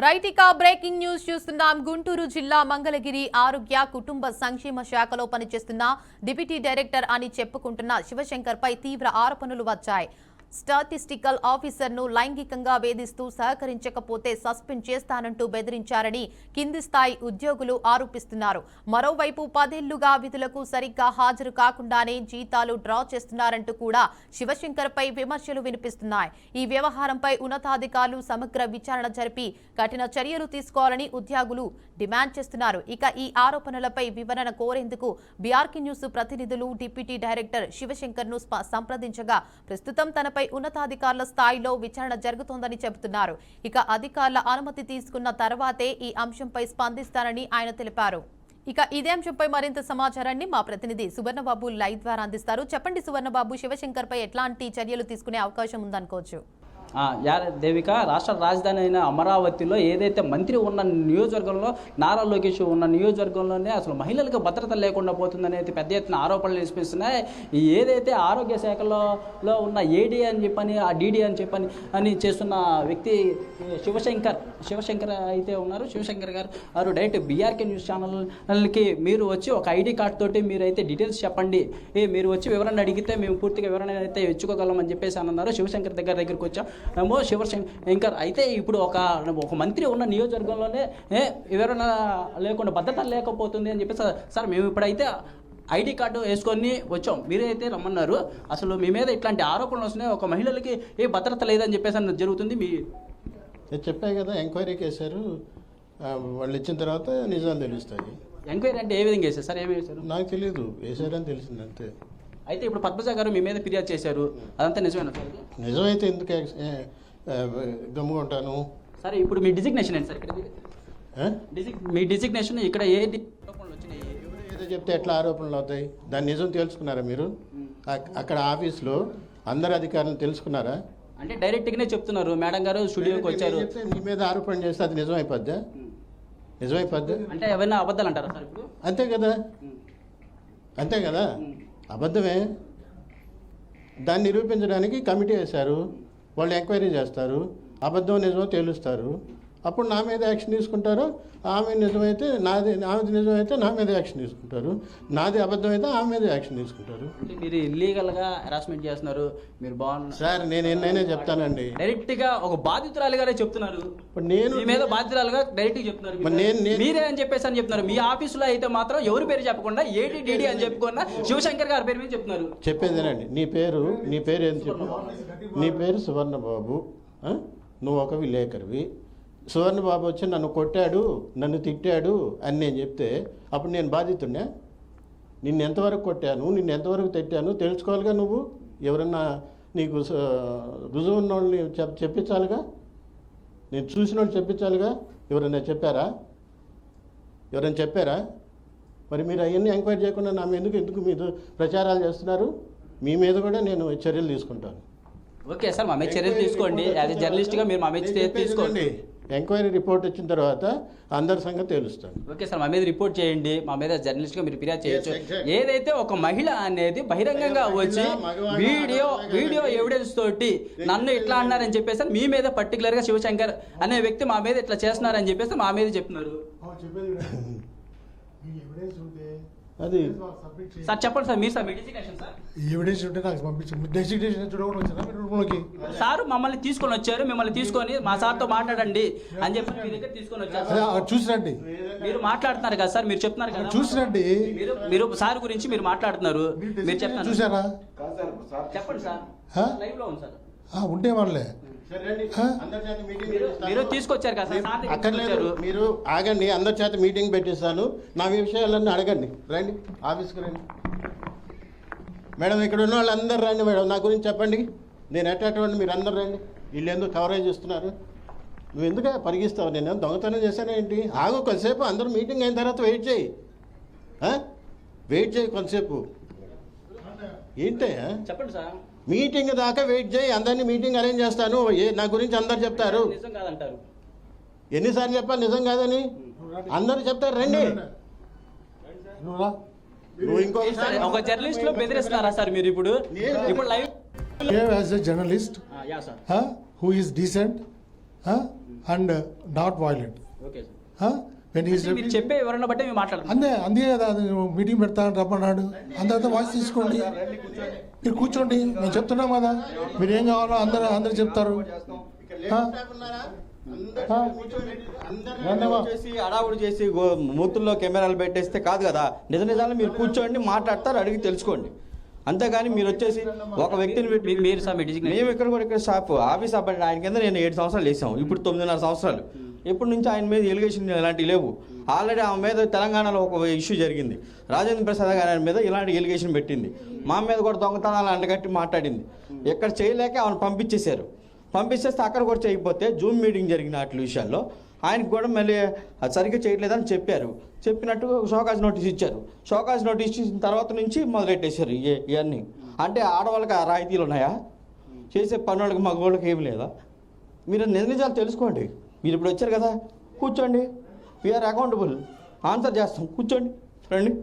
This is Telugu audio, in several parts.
రైటిక బ్రేకింగ్ న్యూస్ చూస్తున్నాం. గుంటూరు జిల్లా మంగళగిరి ఆరోగ్య కుటుంబ సంక్షేమ శాఖలో పనిచేస్తున్న డిప్యూటీ డైరెక్టర్ అని చెప్పుకుంటున్న శివశంకర్ పై తీవ్ర ఆరోపణలు వచ్చాయి. స్టాటిస్టికల్ ఆఫీసర్ను లైంగికంగా వేధిస్తూ సహకరించకపోతే సస్పెండ్ చేస్తానంటూ బెదిరించారని కింది స్థాయి ఉద్యోగులు ఆరోపిస్తున్నారు. మరోవైపు 10 ఏళ్లుగా విధులకు సరిగ్గా హాజరు కాకుండానే జీతాలు డ్రా చేస్తున్నారంటూ కూడా శివశంకర్ పై విమర్శలు వినిపిస్తున్నాయి. ఈ వ్యవహారంపై ఉన్నతాధికారులు సమగ్ర విచారణ జరిపి కఠిన చర్యలు తీసుకోవాలని ఉద్యోగులు డిమాండ్ చేస్తున్నారు. ఇక ఈ ఆరోపణలపై వివరణ కోరేందుకు బీఆర్కే న్యూస్ ప్రతినిధులు డిప్యూటీ డైరెక్టర్ శివశంకర్ ను సంప్రదించగా ప్రస్తుతం తనపై ఉన్నతాధికారుల స్థాయిలో విచారణ జరుగుతోందని చెబుతున్నారు. ఇక అధికారుల అనుమతి తీసుకున్న తర్వాతే ఈ అంశంపై స్పందిస్తానని ఆయన తెలిపారు. ఇక ఇదే అంశంపై మరింత సమాచారాన్ని మా ప్రతినిధి సువర్ణబాబు లైవ్ ద్వారా అందిస్తారు. చెప్పండి సువర్ణబాబు, శివశంకర్ పై ఎట్లాంటి చర్యలు తీసుకునే అవకాశం ఉందనుకోవచ్చు? దేవిక, రాష్ట్ర రాజధాని అయిన అమరావతిలో ఏదైతే మంత్రి ఉన్న నియోజకవర్గంలో నారా లోకేష్ ఉన్న నియోజకవర్గంలోనే అసలు మహిళలకు భద్రత లేకుండా పోతుందనేది పెద్ద ఎత్తున ఆరోపణలు వినిపిస్తున్నాయి. ఏదైతే ఆరోగ్య శాఖలో ఉన్న ఏడీ అని చెప్పని ఆ డీడీ అని చెప్పని అని చేస్తున్న వ్యక్తి శివశంకర్ అయితే ఉన్నారు. శివశంకర్ గారు డైరెక్ట్ బీఆర్కే న్యూస్ ఛానల్కి మీరు వచ్చి ఒక ఐడి కార్డ్ తోటి మీరైతే డీటెయిల్స్ చెప్పండి, మీరు వచ్చి వివరణ అడిగితే మేము పూర్తిగా వివరణ అయితే ఇచ్చుకోగలమని చెప్పేసి అన్నారు. శివశంకర్ దగ్గరికి వచ్చాం. శివశంకర్ అయితే ఇప్పుడు ఒక మంత్రి ఉన్న నియోజకవర్గంలోనే వివరణ లేకుండా భద్రత లేకపోతుంది అని చెప్పేసి, సార్ మేము ఇప్పుడైతే ఐడి కార్డు వేసుకొని వచ్చాం, మీరైతే రమ్మన్నారు, అసలు మీ మీద ఇట్లాంటి ఆరోపణలు వస్తున్నాయి, ఒక మహిళలకి ఏ భద్రత లేదని చెప్పేసి అన్నది జరుగుతుంది. చెప్పాయి కదా, ఎంక్వైరీకి వేశారు, వాళ్ళు ఇచ్చిన తర్వాత నిజాలు తెలుస్తాయి. ఎంక్వైరీ అంటే ఏ విధంగా వేశారు సార్? ఏమి వేశారు నాకు తెలియదు, వేశారని తెలిసింది అంతే. అయితే ఇప్పుడు పద్మజ గారు మీ మీద ఫిర్యాదు చేశారు, అదంతా నిజమేనా సార్? నిజమైతే ఎందుకు గమ్ముగా ఉంటాను? సరే, ఇప్పుడు మీ డిజిగ్నేషన్ ఏంటి సార్? ఇక్కడ మీ డిజిగ్నేషన్ ఇక్కడ ఏ ఆరోపణలు వచ్చినాయి? ఏదో చెప్తే ఎట్లా ఆరోపణలు అవుతాయి? దాని నిజం తెలుసుకున్నారా మీరు? అక్కడ ఆఫీస్లో అందరు అధికారులు తెలుసుకున్నారా? అంటే డైరెక్ట్గానే చెప్తున్నారు, మేడం గారు స్టూడియోకి వచ్చారు, మీ మీద ఆరోపణ చేస్తే అది నిజమైపోద్దా? అంటే ఏమైనా అబద్ధాలు అంటారా సార్ ఇప్పుడు? అంతే కదా, అబద్ధమే. దాన్ని నిరూపించడానికి కమిటీ వేశారు, వాళ్ళు ఎంక్వైరీ చేస్తారు, అబద్ధం నిజమో తేలుస్తారు. అప్పుడు నా మీద యాక్షన్ తీసుకుంటారు. ఆమె నిజమైతే ఆమెది నిజమైతే నా మీద యాక్షన్ తీసుకుంటారు, నాది అబద్ధం అయితే ఆమె మీద యాక్షన్ తీసుకుంటారు. మీరు ఇల్లీగల్గా హెరాస్మెంట్ చేస్తున్నారు, మీరు బాగున్నారు సార్. నేను ఎన్నైనా చెప్తానండి. డైరెక్ట్గా ఒక బాధితురాలుగానే చెప్తున్నారు, నేను మీ మీద బాధితురాలుగా డైరెక్ట్గా చెప్తున్నారు, మీరే అని చెప్పేసి అని చెప్తున్నారు. మీ ఆఫీసులో అయితే మాత్రం ఎవరి పేరు చెప్పకుండా ఏటీడీడీ అని చెప్పుకున్నా శివశంకర్ గారి పేరు మీద చెప్తున్నారు. చెప్పేదేనండి. నీ పేరు ఏం చెప్పు? నీ పేరు సువర్ణబాబు, నువ్వు ఒక విలేకరివి. సువర్ణబాబు వచ్చి నన్ను కొట్టాడు, నన్ను తిట్టాడు అని నేను చెప్తే అప్పుడు నేను బాధితున్నా? నిన్ను ఎంతవరకు కొట్టాను, నిన్ను ఎంతవరకు తిట్టాను తెలుసుకోవాలిగా నువ్వు. ఎవరన్నా నీకు రుజువు ఉన్న వాళ్ళని చెప్పించాలిగా, నేను చూసిన వాళ్ళు చెప్పించాలిగా. ఎవరైనా చెప్పారా? మరి మీరు అవన్నీ ఎంక్వైరీ చేయకుండా నా మీద ఎందుకు మీరు ప్రచారాలు చేస్తున్నారు? మీ మీద కూడా నేను చర్యలు తీసుకుంటాను. ఓకే సార్, మా మీద చర్యలు తీసుకోండి. యాజ్ ఎ జర్నలిస్ట్గా మీరు మా మీద తీసుకోండి. ఎంక్వైరీ రిపోర్ట్ వచ్చిన తర్వాత అందరి సంగతి తెలుస్తాను. ఓకే సార్, మా మీద రిపోర్ట్ చేయండి. మా మీద జర్నలిస్ట్గా మీరు ఫిర్యాదు చేయొచ్చు. ఏదైతే ఒక మహిళ అనేది బహిరంగంగా వచ్చి వీడియో ఎవిడెన్స్ తోటి నన్ను ఇట్లా అన్నారని చెప్పేసి మీ మీద పర్టికులర్గా శివశంకర్ అనే వ్యక్తి మా మీద ఇట్లా చేస్తున్నారని చెప్పేసి మా మీద చెప్తున్నారు. అది సార్ చెప్పండి సార్, మీరు సార్ మీ డెసిగ్నేషన్ సార్ ఎవిడెన్స్ ఉంటే నాకు పంపించండి. డెసిగ్నేషన్ చూడకుండా వచ్చారా మీరు రూమ్లోకి? సార్ మమ్మల్ని తీసుకొని వచ్చారు, మిమ్మల్ని తీసుకొని మా సార్తో మాట్లాడండి అని చెప్పి మీ దగ్గర తీసుకొని వచ్చారు. చూసిరండి, మీరు మాట్లాడుతున్నారు కదా సార్, మీరు చెప్తున్నారు కదా, చూసిరండి. మీరు సార్ గురించి మీరు మాట్లాడుతున్నారు, మీరు చెప్తున్నారు. చూసారా? చెప్పండి సార్, లైవ్ లో ఉంది సార్. ఉంటే వాళ్ళే మీరు తీసుకొచ్చారు కదా సార్? అక్కర్లేదు, మీరు ఆగండి. అందరి చేత మీటింగ్ పెట్టిస్తాను. నా విషయాలన్నీ అడగండి. రండి, ఆఫీస్కి రండి. మేడం, ఇక్కడ ఉన్న వాళ్ళు అందరు రండి. మేడం, నా గురించి చెప్పండి. నేను ఎట్టేటువంటి మీరు అందరు రండి. వీళ్ళు ఎందుకు కవరేజ్ ఇస్తున్నారు? నువ్వు ఎందుకు పరిగిస్తావు? నేను దొంగతనం చేశాను ఏంటి? ఆగు కొంతసేపు, అందరూ మీటింగ్ అయిన తర్వాత వెయిట్ చేయి కొంతసేపు. ఏంటి చెప్పండి సార్, మీటింగ్ దాకా వెయిట్ చేయి. అందరినీ మీటింగ్ అరేంజ్ చేస్తాను. నా గురించి అందరు చెప్తారు. నిజం కాదంటారు. ఎన్నిసార్లు చెప్పాలి నిజం కాదని? అందరూ చెప్తారు. రండి. నువ్వు ఇంకో ఒక జర్నలిస్ట్ లో బెదిరిస్తారా సార్ మీరు? ఇప్పుడు live as a journalist who is decent and not violent. Okay sir. When he's మీరు చెప్పే వివరణ బట్టి మేము మాట్లాడతాం. అందే కదా అది మీటింగ్ పెడతాను రమ్మన్నాడు. అందరితో వాయిస్ తీసుకోండి, మీరు కూర్చోండి, మేము చెప్తున్నాం కదా, మీరు ఏం కావాలో అందరూ చెప్తారు. అడావుడు చేసి మూతుల్లో కెమెరాలు పెట్టేస్తే కాదు కదా. నిజాలు మీరు కూర్చోండి, మాట్లాడతారు, అడిగి తెలుసుకోండి. అంతేగాని మీరు వచ్చేసి ఒక వ్యక్తిని మేము ఇక్కడ షాప్ ఆఫీస్ అబ్బాయి ఆయన కింద నేను 7 సంవత్సరాలు వేసాం, ఇప్పుడు 9.5 సంవత్సరాలు. ఎప్పటి నుంచి ఆయన మీద ఎలిగేషన్ ఇలాంటివి లేవు. ఆల్రెడీ ఆమె మీద తెలంగాణలో ఒక ఇష్యూ జరిగింది, రాజేంద్ర ప్రసాద్ గారి మీద ఇలాంటి ఎలిగేషన్ పెట్టింది. మా మీద కూడా దొంగతనాలు అంటగట్టి మాట్లాడింది. ఎక్కడ చేయలేక ఆమెను పంపించేశారు. పంపించేస్తే అక్కడ కూడా చేయకపోతే జూమ్ మీటింగ్ జరిగిన వాటి విషయాల్లో ఆయనకు కూడా మళ్ళీ అది సరిగ్గా చేయట్లేదని చెప్పారు. చెప్పినట్టు షోకాజ్ నోటీస్ ఇచ్చారు. షోకాజ్ నోటీస్ ఇచ్చిన తర్వాత నుంచి మొదలెట్టేశారు ఇవన్నీ. అంటే ఆడవాళ్ళకి ఆ రాయితీలు ఉన్నాయా? చేసే పనులకి మగవాళ్ళకి ఏమి లేదా? మీరు నిజాలు తెలుసుకోండి. మీరు ఇప్పుడు వచ్చారు కదా, కూర్చోండి, వీఆర్ అకౌంటబుల్, ఆన్సర్ చేస్తాం, కూర్చోండి, రండి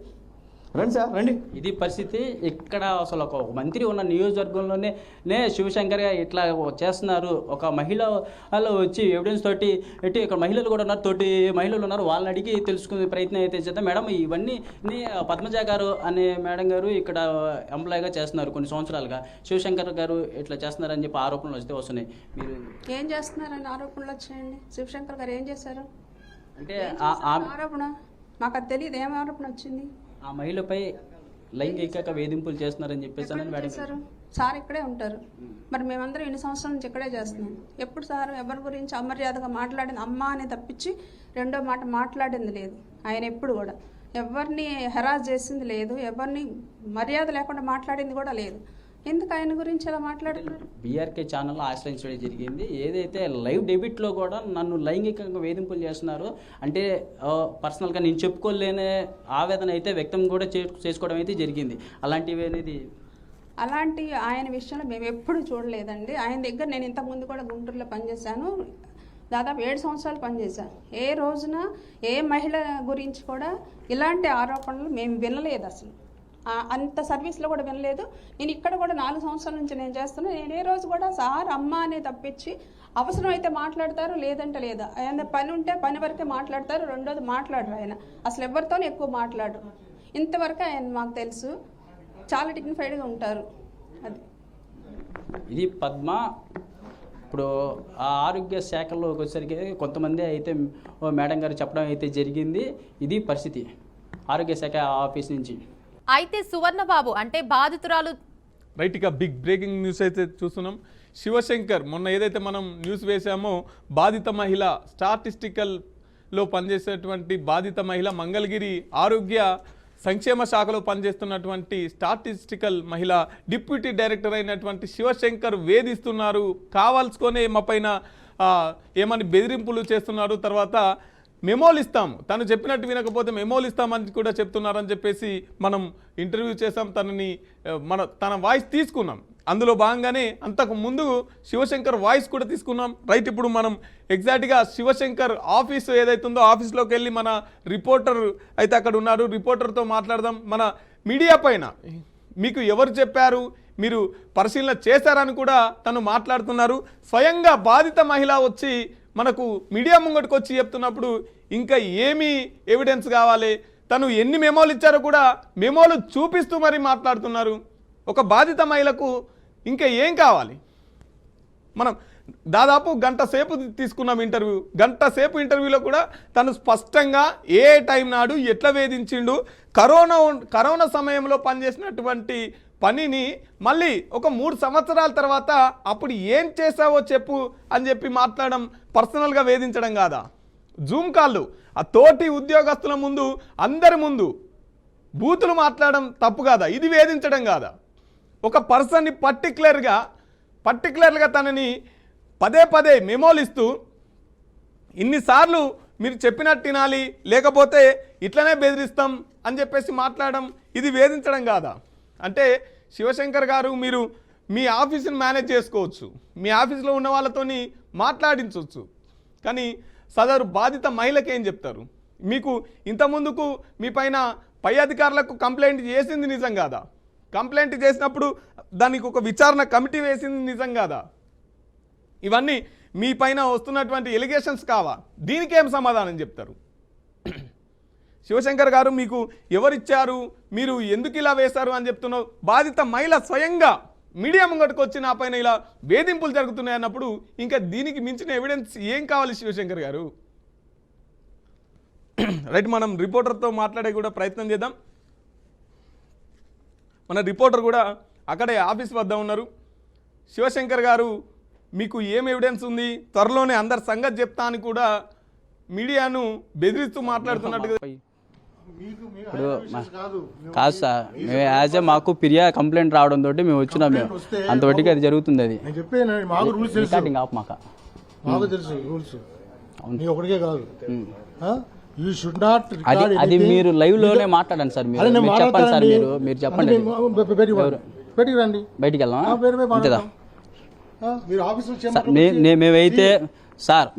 సార్ రండి. ఇది పరిస్థితి. ఇక్కడ అసలు ఒక మంత్రి ఉన్న నియోజకవర్గంలోనే శివశంకర్ ఇట్లా చేస్తున్నారు. ఒక మహిళ వాళ్ళు వచ్చి ఎవిడెన్స్ తోటి ఇక్కడ మహిళలు కూడా ఉన్నారు, తోటి మహిళలు ఉన్నారు, వాళ్ళని అడిగి తెలుసుకునే ప్రయత్నం అయితే చేద్దాం. మేడం, ఇవన్నీ పద్మజ గారు అనే మేడం గారు ఇక్కడ ఎంప్లాయీగా చేస్తున్నారు కొన్ని సంవత్సరాలుగా. శివశంకర్ గారు ఇట్లా చేస్తున్నారని చెప్పి ఆరోపణలు వస్తే వస్తున్నాయి. మీరు ఏం చేస్తున్నారని ఆరోపణలు వచ్చాయండి? శివశంకర్ గారు ఏం చేశారు అంటే ఆరోపణ? మాకు అది తెలియదు. ఏం ఆరోపణ వచ్చింది? ఆ మహిళపై లైంగిక వేధింపులు చేస్తున్నారని చెప్పేసి మేడం సార్ ఇక్కడే ఉంటారు. మరి మేమందరం 2 సంవత్సరాల నుంచి ఇక్కడే చేస్తున్నాం. ఎప్పుడు సార్ ఎవరి గురించి అమర్యాదగా మాట్లాడింది అమ్మ అని తప్పించి రెండో మాట మాట్లాడింది లేదు. ఆయన ఎప్పుడు కూడా ఎవరిని హెరాస్ చేసింది లేదు, ఎవరిని మర్యాద లేకుండా మాట్లాడింది కూడా లేదు. ఎందుకు ఆయన గురించి అలా మాట్లాడుతున్నారు? బీఆర్కే ఛానల్లో ఆశ్రయించడం జరిగింది. ఏదైతే లైవ్ డెబిట్లో కూడా నన్ను లైంగికంగా వేధింపులు చేస్తున్నారు అంటే పర్సనల్గా నేను చెప్పుకోలేనే ఆవేదన అయితే వ్యక్తం కూడా చేసుకోవడం అయితే జరిగింది. అలాంటివి అనేది అలాంటి ఆయన విషయంలో మేము ఎప్పుడు చూడలేదండి. ఆయన దగ్గర నేను ఇంతకుముందు కూడా గుంటూరులో పనిచేశాను, దాదాపు 7 సంవత్సరాలు పనిచేశాను. ఏ రోజున ఏ మహిళ గురించి కూడా ఇలాంటి ఆరోపణలు మేము వినలేదు. అసలు అంత సర్వీస్లో కూడా వినలేదు. నేను ఇక్కడ కూడా 4 సంవత్సరాల నుంచి నేను చేస్తున్నాను. నేను ఏ రోజు కూడా సార్ అమ్మ అనే తప్పించి అవసరం అయితే మాట్లాడతారు, లేదంటే లేదా. ఆయన పని ఉంటే పని వరకే మాట్లాడతారు, రెండోది మాట్లాడరు. ఆయన అసలు ఎవరితోనే ఎక్కువ మాట్లాడరు. ఇంతవరకు ఆయన మాకు తెలుసు, చాలా డిగ్నిఫైడ్గా ఉంటారు. అది ఇది పద్మ. ఇప్పుడు ఆ ఆరోగ్య శాఖలోకి వచ్చేసరికి కొంతమంది అయితే మేడం గారు చెప్పడం అయితే జరిగింది. ఇది పరిస్థితి ఆరోగ్య శాఖ ఆఫీస్ నుంచి. అయితే సువర్ణబాబు అంటే బాధితురాలు రైట్. ఇక బిగ్ బ్రేకింగ్ న్యూస్ అయితే చూస్తున్నాం. శివశంకర్ మొన్న ఏదైతే మనం న్యూస్ వేసామో, బాధిత మహిళ స్టాటిస్టికల్లో పనిచేసేటువంటి బాధిత మహిళ మంగళగిరి ఆరోగ్య సంక్షేమ శాఖలో పనిచేస్తున్నటువంటి స్టాటిస్టికల్ మహిళ డిప్యూటీ డైరెక్టర్ అయినటువంటి శివశంకర్ వేధిస్తున్నారు, కావాల్సుకొని మా పైన ఏమని బెదిరింపులు చేస్తున్నారు, తర్వాత మెమోలు ఇస్తాము, తను చెప్పినట్టు వినకపోతే మెమోలు ఇస్తామని కూడా చెప్తున్నారని చెప్పేసి మనం ఇంటర్వ్యూ చేసాం. తన వాయిస్ తీసుకున్నాం. అందులో భాగంగానే అంతకు ముందు శివశంకర్ వాయిస్ కూడా తీసుకున్నాం. రైట్, ఇప్పుడు మనం ఎగ్జాక్ట్గా శివశంకర్ ఆఫీస్ ఏదైతుందో ఆఫీస్లోకి వెళ్ళి మన రిపోర్టర్ అయితే అక్కడ ఉన్నారు, రిపోర్టర్తో మాట్లాడదాం. మన మీడియా పైన మీకు ఎవరు చెప్పారు, మీరు పరిశీలన చేశారని కూడా తను మాట్లాడుతున్నారు. స్వయంగా బాధిత మహిళ వచ్చి మనకు మీడియా ముంగటికి వచ్చి చెప్తున్నప్పుడు ఇంకా ఏమి ఎవిడెన్స్ కావాలి, తను ఎన్ని మెమోలు ఇచ్చారో కూడా మెమోలు చూపిస్తూ మరి మాట్లాడుతున్నారు. ఒక బాధిత మహిళకు ఇంకా ఏం కావాలి? మనం దాదాపు గంట సేపు తీసుకున్నాం ఇంటర్వ్యూ. గంట సేపు ఇంటర్వ్యూలో కూడా తను స్పష్టంగా ఏ టైం నాడు ఎట్లా వేధించిండు, కరోనా సమయంలో పనిచేసినటువంటి పనిని మళ్ళీ ఒక 3 సంవత్సరాల తర్వాత అప్పుడు ఏం చేసావో చెప్పు అని చెప్పి మాట్లాడడం పర్సనల్గా వేధించడం కాదా? జూమ్ కాళ్ళు ఆ తోటి ఉద్యోగస్తుల ముందు అందరి ముందు బూతులు మాట్లాడడం తప్పు కాదా? ఇది వేధించడం కాదా? ఒక పర్సన్ని పర్టికులర్గా తనని పదే మెమోలు ఇస్తూ ఇన్నిసార్లు మీరు చెప్పినట్టు వినాలి, లేకపోతే ఇట్లనే బెదిరిస్తాం అని చెప్పేసి మాట్లాడడం ఇది వేధించడం కాదా? అంటే శివశంకర్ గారు, మీరు మీ ఆఫీసుని మేనేజ్ చేసుకోవచ్చు, మీ ఆఫీసులో ఉన్న వాళ్ళతోని మాట్లాడించవచ్చు, కానీ సదరు బాధిత మహిళకి ఏం చెప్తారు? మీకు ఇంతకుముందుకు మీ పైన పై అధికారులకు కంప్లైంట్ చేసింది నిజం కాదా? కంప్లైంట్ చేసినప్పుడు దానికి ఒక విచారణ కమిటీ వేసింది నిజం కాదా? ఇవన్నీ మీ పైన వస్తున్నటువంటి ఎలిగేషన్స్ కావా? దీనికి ఏం సమాధానం చెప్తారు? శివశంకర్ గారు, మీకు ఎవరిచ్చారు, మీరు ఎందుకు ఇలా వేశారు అని చెప్తున్నావు. బాధిత మహిళ స్వయంగా మీడియా ముంగటికి వచ్చి నా పైన ఇలా వేధింపులు జరుగుతున్నాయి అన్నప్పుడు ఇంకా దీనికి మించిన ఎవిడెన్స్ ఏం కావాలి శివశంకర్ గారు? రైట్, మనం రిపోర్టర్తో మాట్లాడే కూడా ప్రయత్నం చేద్దాం. మన రిపోర్టర్ కూడా అక్కడే ఆఫీస్ వద్ద ఉన్నారు. శివశంకర్ గారు, మీకు ఏం ఎవిడెన్స్ ఉంది? త్వరలోనే అందరి సంగతి చెప్తా అని కూడా మీడియాను బెదిరిస్తూ మాట్లాడుతున్నట్టుగా. ఇప్పుడు కాదు సార్, మేము యాజ్ ఏ మాకు కంప్లైంట్ రావడం తోటి మేము వచ్చినాం. మేము అంతవరకు అది జరుగుతుంది. అది రికార్డింగ్ ఆఫ్ మాకు తెలుసు రూల్స్, ఒకటికే కాదు. You should not record అది మీరు లైవ్ లోనే మాట్లాడండి సార్. మీరు చెప్పండి సార్, మీరు చెప్పండి. బయటికి రండి. బయటికి వెళ్దామా? అంతేదా? మేమైతే సార్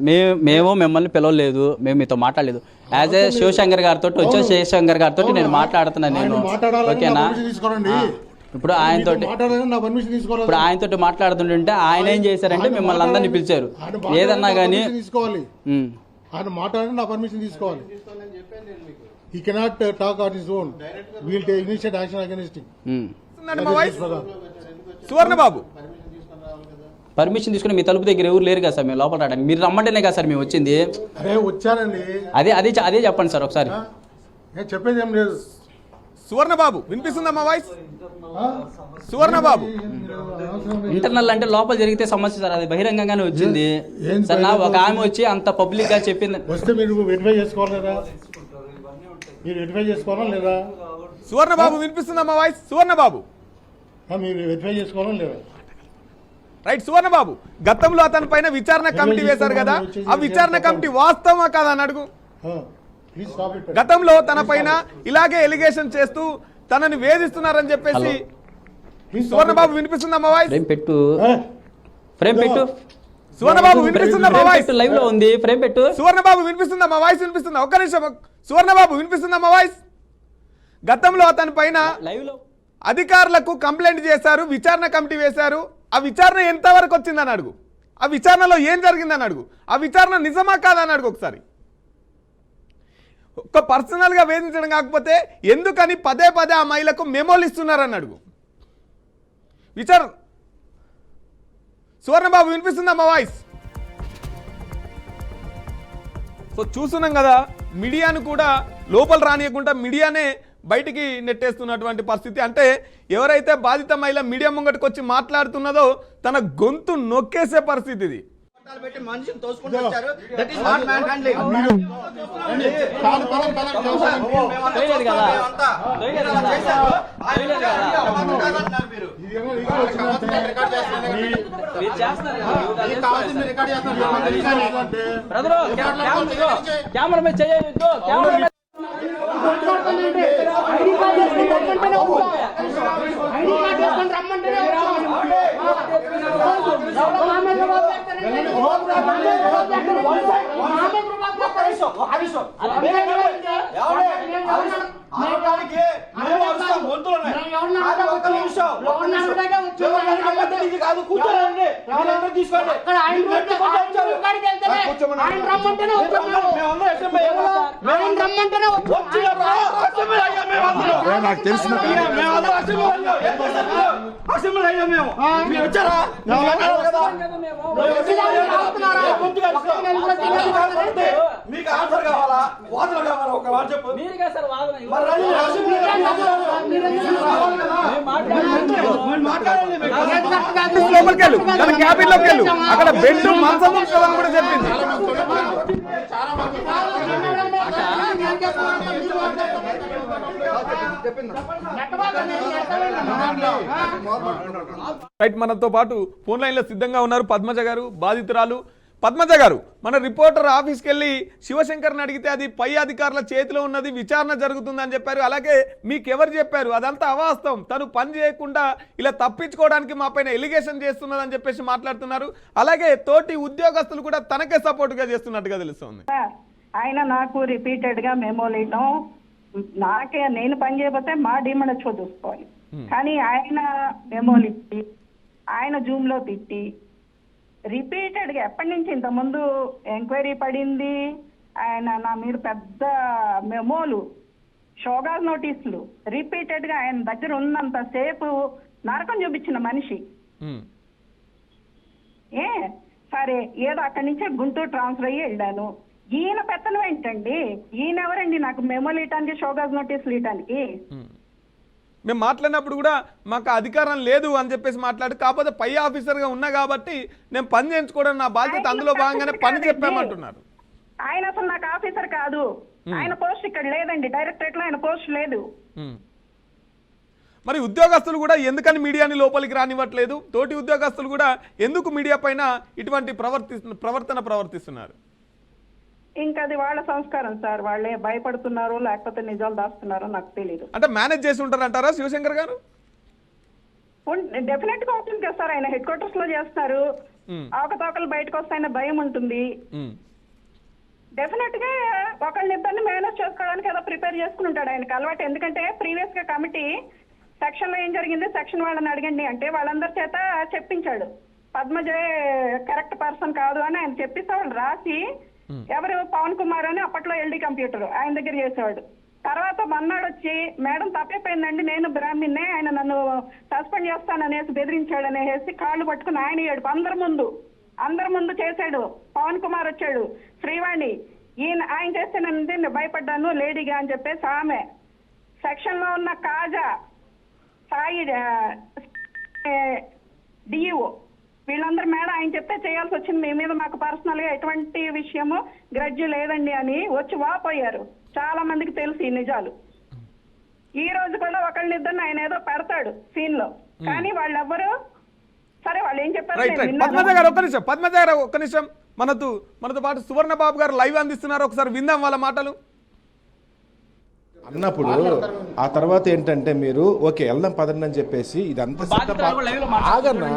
మేము మిమ్మల్ని పిలవలేదు, మేము మీతో మాట్లాడలేదు. యాజ్ ఏ శివశంకర్ గారితో వచ్చే శివశంకర్ గారితో నేను మాట్లాడుతున్నాను. నేను ఓకేనా? ఇప్పుడు ఆయనతో మాట్లాడుతుంటే ఆయన ఏం చేశారంటే మిమ్మల్ని అందరినీ పిలిచారు. ఏదన్నా కానీ ఆయన మాట్లాడాలని నా పర్మిషన్ తీసుకోవాలి. He cannot talk on his own. We will take initiate action against him. Suvarnababu, permission తీసుకుని మీ తలుపు దగ్గర ఎవరు లేరు కదా సార్, మేము లోపల రావడానికి. మీరు రమ్మంటేనే కదా సార్ మేము వచ్చింది. అరే వచ్చానండి. అదే చెప్పండి సార్ ఒకసారి. చెప్పేది ఏం లేదు. సువర్ణబాబు, వినిపిస్తుందా మా వాయిస్? సువర్ణబాబు, ఇంటర్నల్ అంటే లోపల జరిగితే సమస్య సార్, అది బహిరంగంగానే వచ్చింది సార్. ఒక ఆమె వచ్చి అంత పబ్లిక్ గా చెప్పింది. వస్తే మీరు వెరిఫై చేసుకోవాలి లేదా? మీరు వెరిఫై చేసుకోవాలా లేదా? సువర్ణబాబు, వినిపిస్తుందా మా వాయిస్? సువర్ణబాబు, మీరు వెరిఫై చేసుకోవాలా లేదా? రైట్. సువర్ణబాబు, గతంలో అతని పైన విచారణ కమిటీ వేశారు కదా, ఆ విచారణ కమిటీ వాస్తవమా కాదా అని అడుగు. గతంలో తన పైన ఇలాగే ఎలిగేషన్ చేస్తూ తనని వేధిస్తున్నారని చెప్పేసి. సువర్ణబాబు, వినిపిస్తుందా మా వాయిస్? ఫ్రేమ్ పెట్టు. సువర్ణబాబు, వినిపిస్తుందా మా వాయిస్? లైవ్ లో ఉంది, ఫ్రేమ్ పెట్టు. సువర్ణబాబు, వినిపిస్తుందా మా వాయిస్? వినిపిస్తుందా? ఒక్క నిమిషం. సువర్ణబాబు, వినిపిస్తుందా మా వాయిస్? గతంలో అతని పైన లైవ్ లో అధికారులకు కంప్లైంట్ చేశారు, విచారణ కమిటీ వేశారు. ఆ విచారణ ఎంతవరకు వచ్చిందని అడుగు. ఆ విచారణలో ఏం జరిగిందని అడుగు. ఆ విచారణ నిజమా కాదని అడుగు ఒకసారి. ఒక పర్సనల్గా వేధించడం కాకపోతే ఎందుకని పదే పదే ఆ మహిళకు మెమోలు ఇస్తున్నారని అడుగు. విచారణ. సువర్ణబాబు, వినిపిస్తుందా మా వాయిస్? సో చూస్తున్నాం కదా, మీడియాను కూడా లోపల రానియకుండా మీడియానే బయటికి నెట్టేస్తున్నటువంటి పరిస్థితి. అంటే ఎవరైతే బాధిత మహిళ మీడియా ముంగటికి వచ్చి మాట్లాడుతున్నదో తన గొంతు నొక్కేసే పరిస్థితి ఇది. మనిషిని తోసుకుంటూ వచ్చారు. That is not man handling. నాకు తెలిసిన మీకు ఆన్సర్ కావాలా? వాదన కావాలా? ఒక మాట చెప్పు. లోపలికి వెళ్ళు, తన క్యాబిన్ లోకి వెళ్ళు, అక్కడ బెడ్ మంచం ఉంటుందని కూడా చెప్పింది. రైట్, మనతో పాటు ఫోన్ లైన్ లో సిద్ధంగా ఉన్నారు పద్మజ గారు, బాధితురాలు. పద్మజ గారు, మన రిపోర్టర్ ఆఫీస్కి వెళ్ళి శివశంకర్ని అడిగితే అది పై అధికారుల చేతిలో ఉన్నది, విచారణ జరుగుతుందని చెప్పారు. అలాగే మీకెవరు చెప్పారు? అదంతా అవాస్తవం, తను పని చేయకుండా ఇలా తప్పించుకోవడానికి మా పైన ఎలిగేషన్ చేస్తున్నదని చెప్పేసి మాట్లాడుతున్నారు. అలాగే తోటి ఉద్యోగస్తులు కూడా తనకే సపోర్ట్గా చేస్తున్నట్టుగా తెలుస్తుంది. ఆయన నాకు రిపీటెడ్ గా మెమోలు ఇవ్వడం, నేను పని చేయబోతే మా డిమాండ్ చూసుకోవాలి. కానీ ఆయన మెమోలు ఇచ్చి, ఆయన జూమ్ లో తిట్టి, రిపీటెడ్గా ఎప్పటి నుంచి ఇంతకుముందు ఎంక్వైరీ పడింది, ఆయన నా మీద పెద్ద మెమోలు, షోగాజ్ నోటీసులు, రిపీటెడ్గా ఆయన దగ్గర ఉన్నంత సేపు నరకం చూపించిన మనిషి. సరే ఏదో అక్కడి నుంచే గుంటూరు ట్రాన్స్ఫర్ అయ్యి వెళ్ళాను. ఈయన పెత్తనం ఏంటండి? ఈయన ఎవరండి నాకు మెమోలు ఇవ్వడానికి, షోగాజ్ నోటీసులు ఇవ్వడానికి? మేము మాట్లాడినప్పుడు కూడా మాకు అధికారం లేదు అని చెప్పేసి మాట్లాడు, కాకపోతే పై ఆఫీసర్గా ఉన్నా కాబట్టి నేను పని చేయించుకోవడం నా బాధ్యత, అందులో భాగంగానే పని చెప్పామంటున్నారు. ఆయన అసలు నాకు ఆఫీసర్ కాదు, ఆయన పోస్ట్ ఇక్కడ లేదండి, డైరెక్టరేట్ లో ఆయన పోస్ట్ లేదు. మరి ఉద్యోగస్తులు కూడా ఎందుకని మీడియాని లోపలికి రానివ్వట్లేదు? తోటి ఉద్యోగస్తులు కూడా ఎందుకు మీడియా పైన ఇటువంటి ప్రవర్తన ప్రవర్తిస్తున్నారు? ఇంకా అది వాళ్ళ సంస్కారం సార్, వాళ్ళే భయపడుతున్నారు లేకపోతే నిజాలు దాస్తున్నారో నాకు తెలియదు. అంటే మేనేజ్ చేసి ఉంటారంటారా శివశంకర్ గారు? డెఫినెట్ గా ఉంటుంది కదా సార్, ఆయన హెడ్ క్వార్టర్స్ లో చేస్తున్నారు, అవకతవకలు బయటకు వస్తాయన్న భయం ఉంటుంది. డెఫినెట్ గా ఒకళ్ళిద్దరిని మేనేజ్ చేసుకోవడానికి ఏదో ప్రిపేర్ చేసుకుని ఉంటాడు, ఆయనకు అలవాటు. ఎందుకంటే ప్రీవియస్ గా కమిటీ సెక్షన్ లో ఏం జరిగింది, సెక్షన్ వాళ్ళని అడగండి అంటే వాళ్ళందరి చేత చెప్పించాడు. పద్మజ కరెక్ట్ పర్సన్ కాదు అని ఆయన చెప్పిస్తే వాళ్ళు రాసి, ఎవరు పవన్ కుమార్ అని అప్పట్లో ఎల్డీ కంప్యూటర్ ఆయన దగ్గర చేసేవాడు. తర్వాత మన్నాడు వచ్చి మేడం తప్పైపోయిందండి, నేను బ్రాహ్మణ్నే, ఆయన నన్ను సస్పెండ్ చేస్తాననేసి బెదిరించాడు అనేసి కాళ్ళు పట్టుకుని ఆయన ఏడుపు అందరి ముందు చేశాడు. పవన్ కుమార్ వచ్చాడు, శ్రీవాణి ఆయన చేస్తే నేను భయపడ్డాను లేడీగా అని చెప్పేసి ఆమె, సెక్షన్ లో ఉన్న కాజా, సాయి డిఈఓ, వీళ్ళందరూ మేడం ఆయన చెప్తే చేయాల్సి వచ్చింది, మీ మీద మాకు పర్సనల్ గా ఎటువంటి విషయము గ్రడ్జి లేదండి అని వచ్చి వాపోయారు. చాలా మందికి తెలుసు ఈ నిజాలు. ఈ రోజు కూడా ఒకళ్ళిద్దరిని ఆయన ఏదో పెడతాడు సీన్ లో, కానీ వాళ్ళెవ్వరు సరే వాళ్ళు ఏం చెప్పారు. పద్మజ గారు ఒక్క నిమిషం మనతో పాటు సువర్ణ బాబు గారు లైవ్ అందిస్తున్నారు, ఒకసారి విందాం వాళ్ళ మాటలు. అన్నప్పుడు ఆ తర్వాత ఏంటంటే మీరు ఓకే వెళ్దాం పదండి అని చెప్పేసి ఇదంతా ఆగన్నా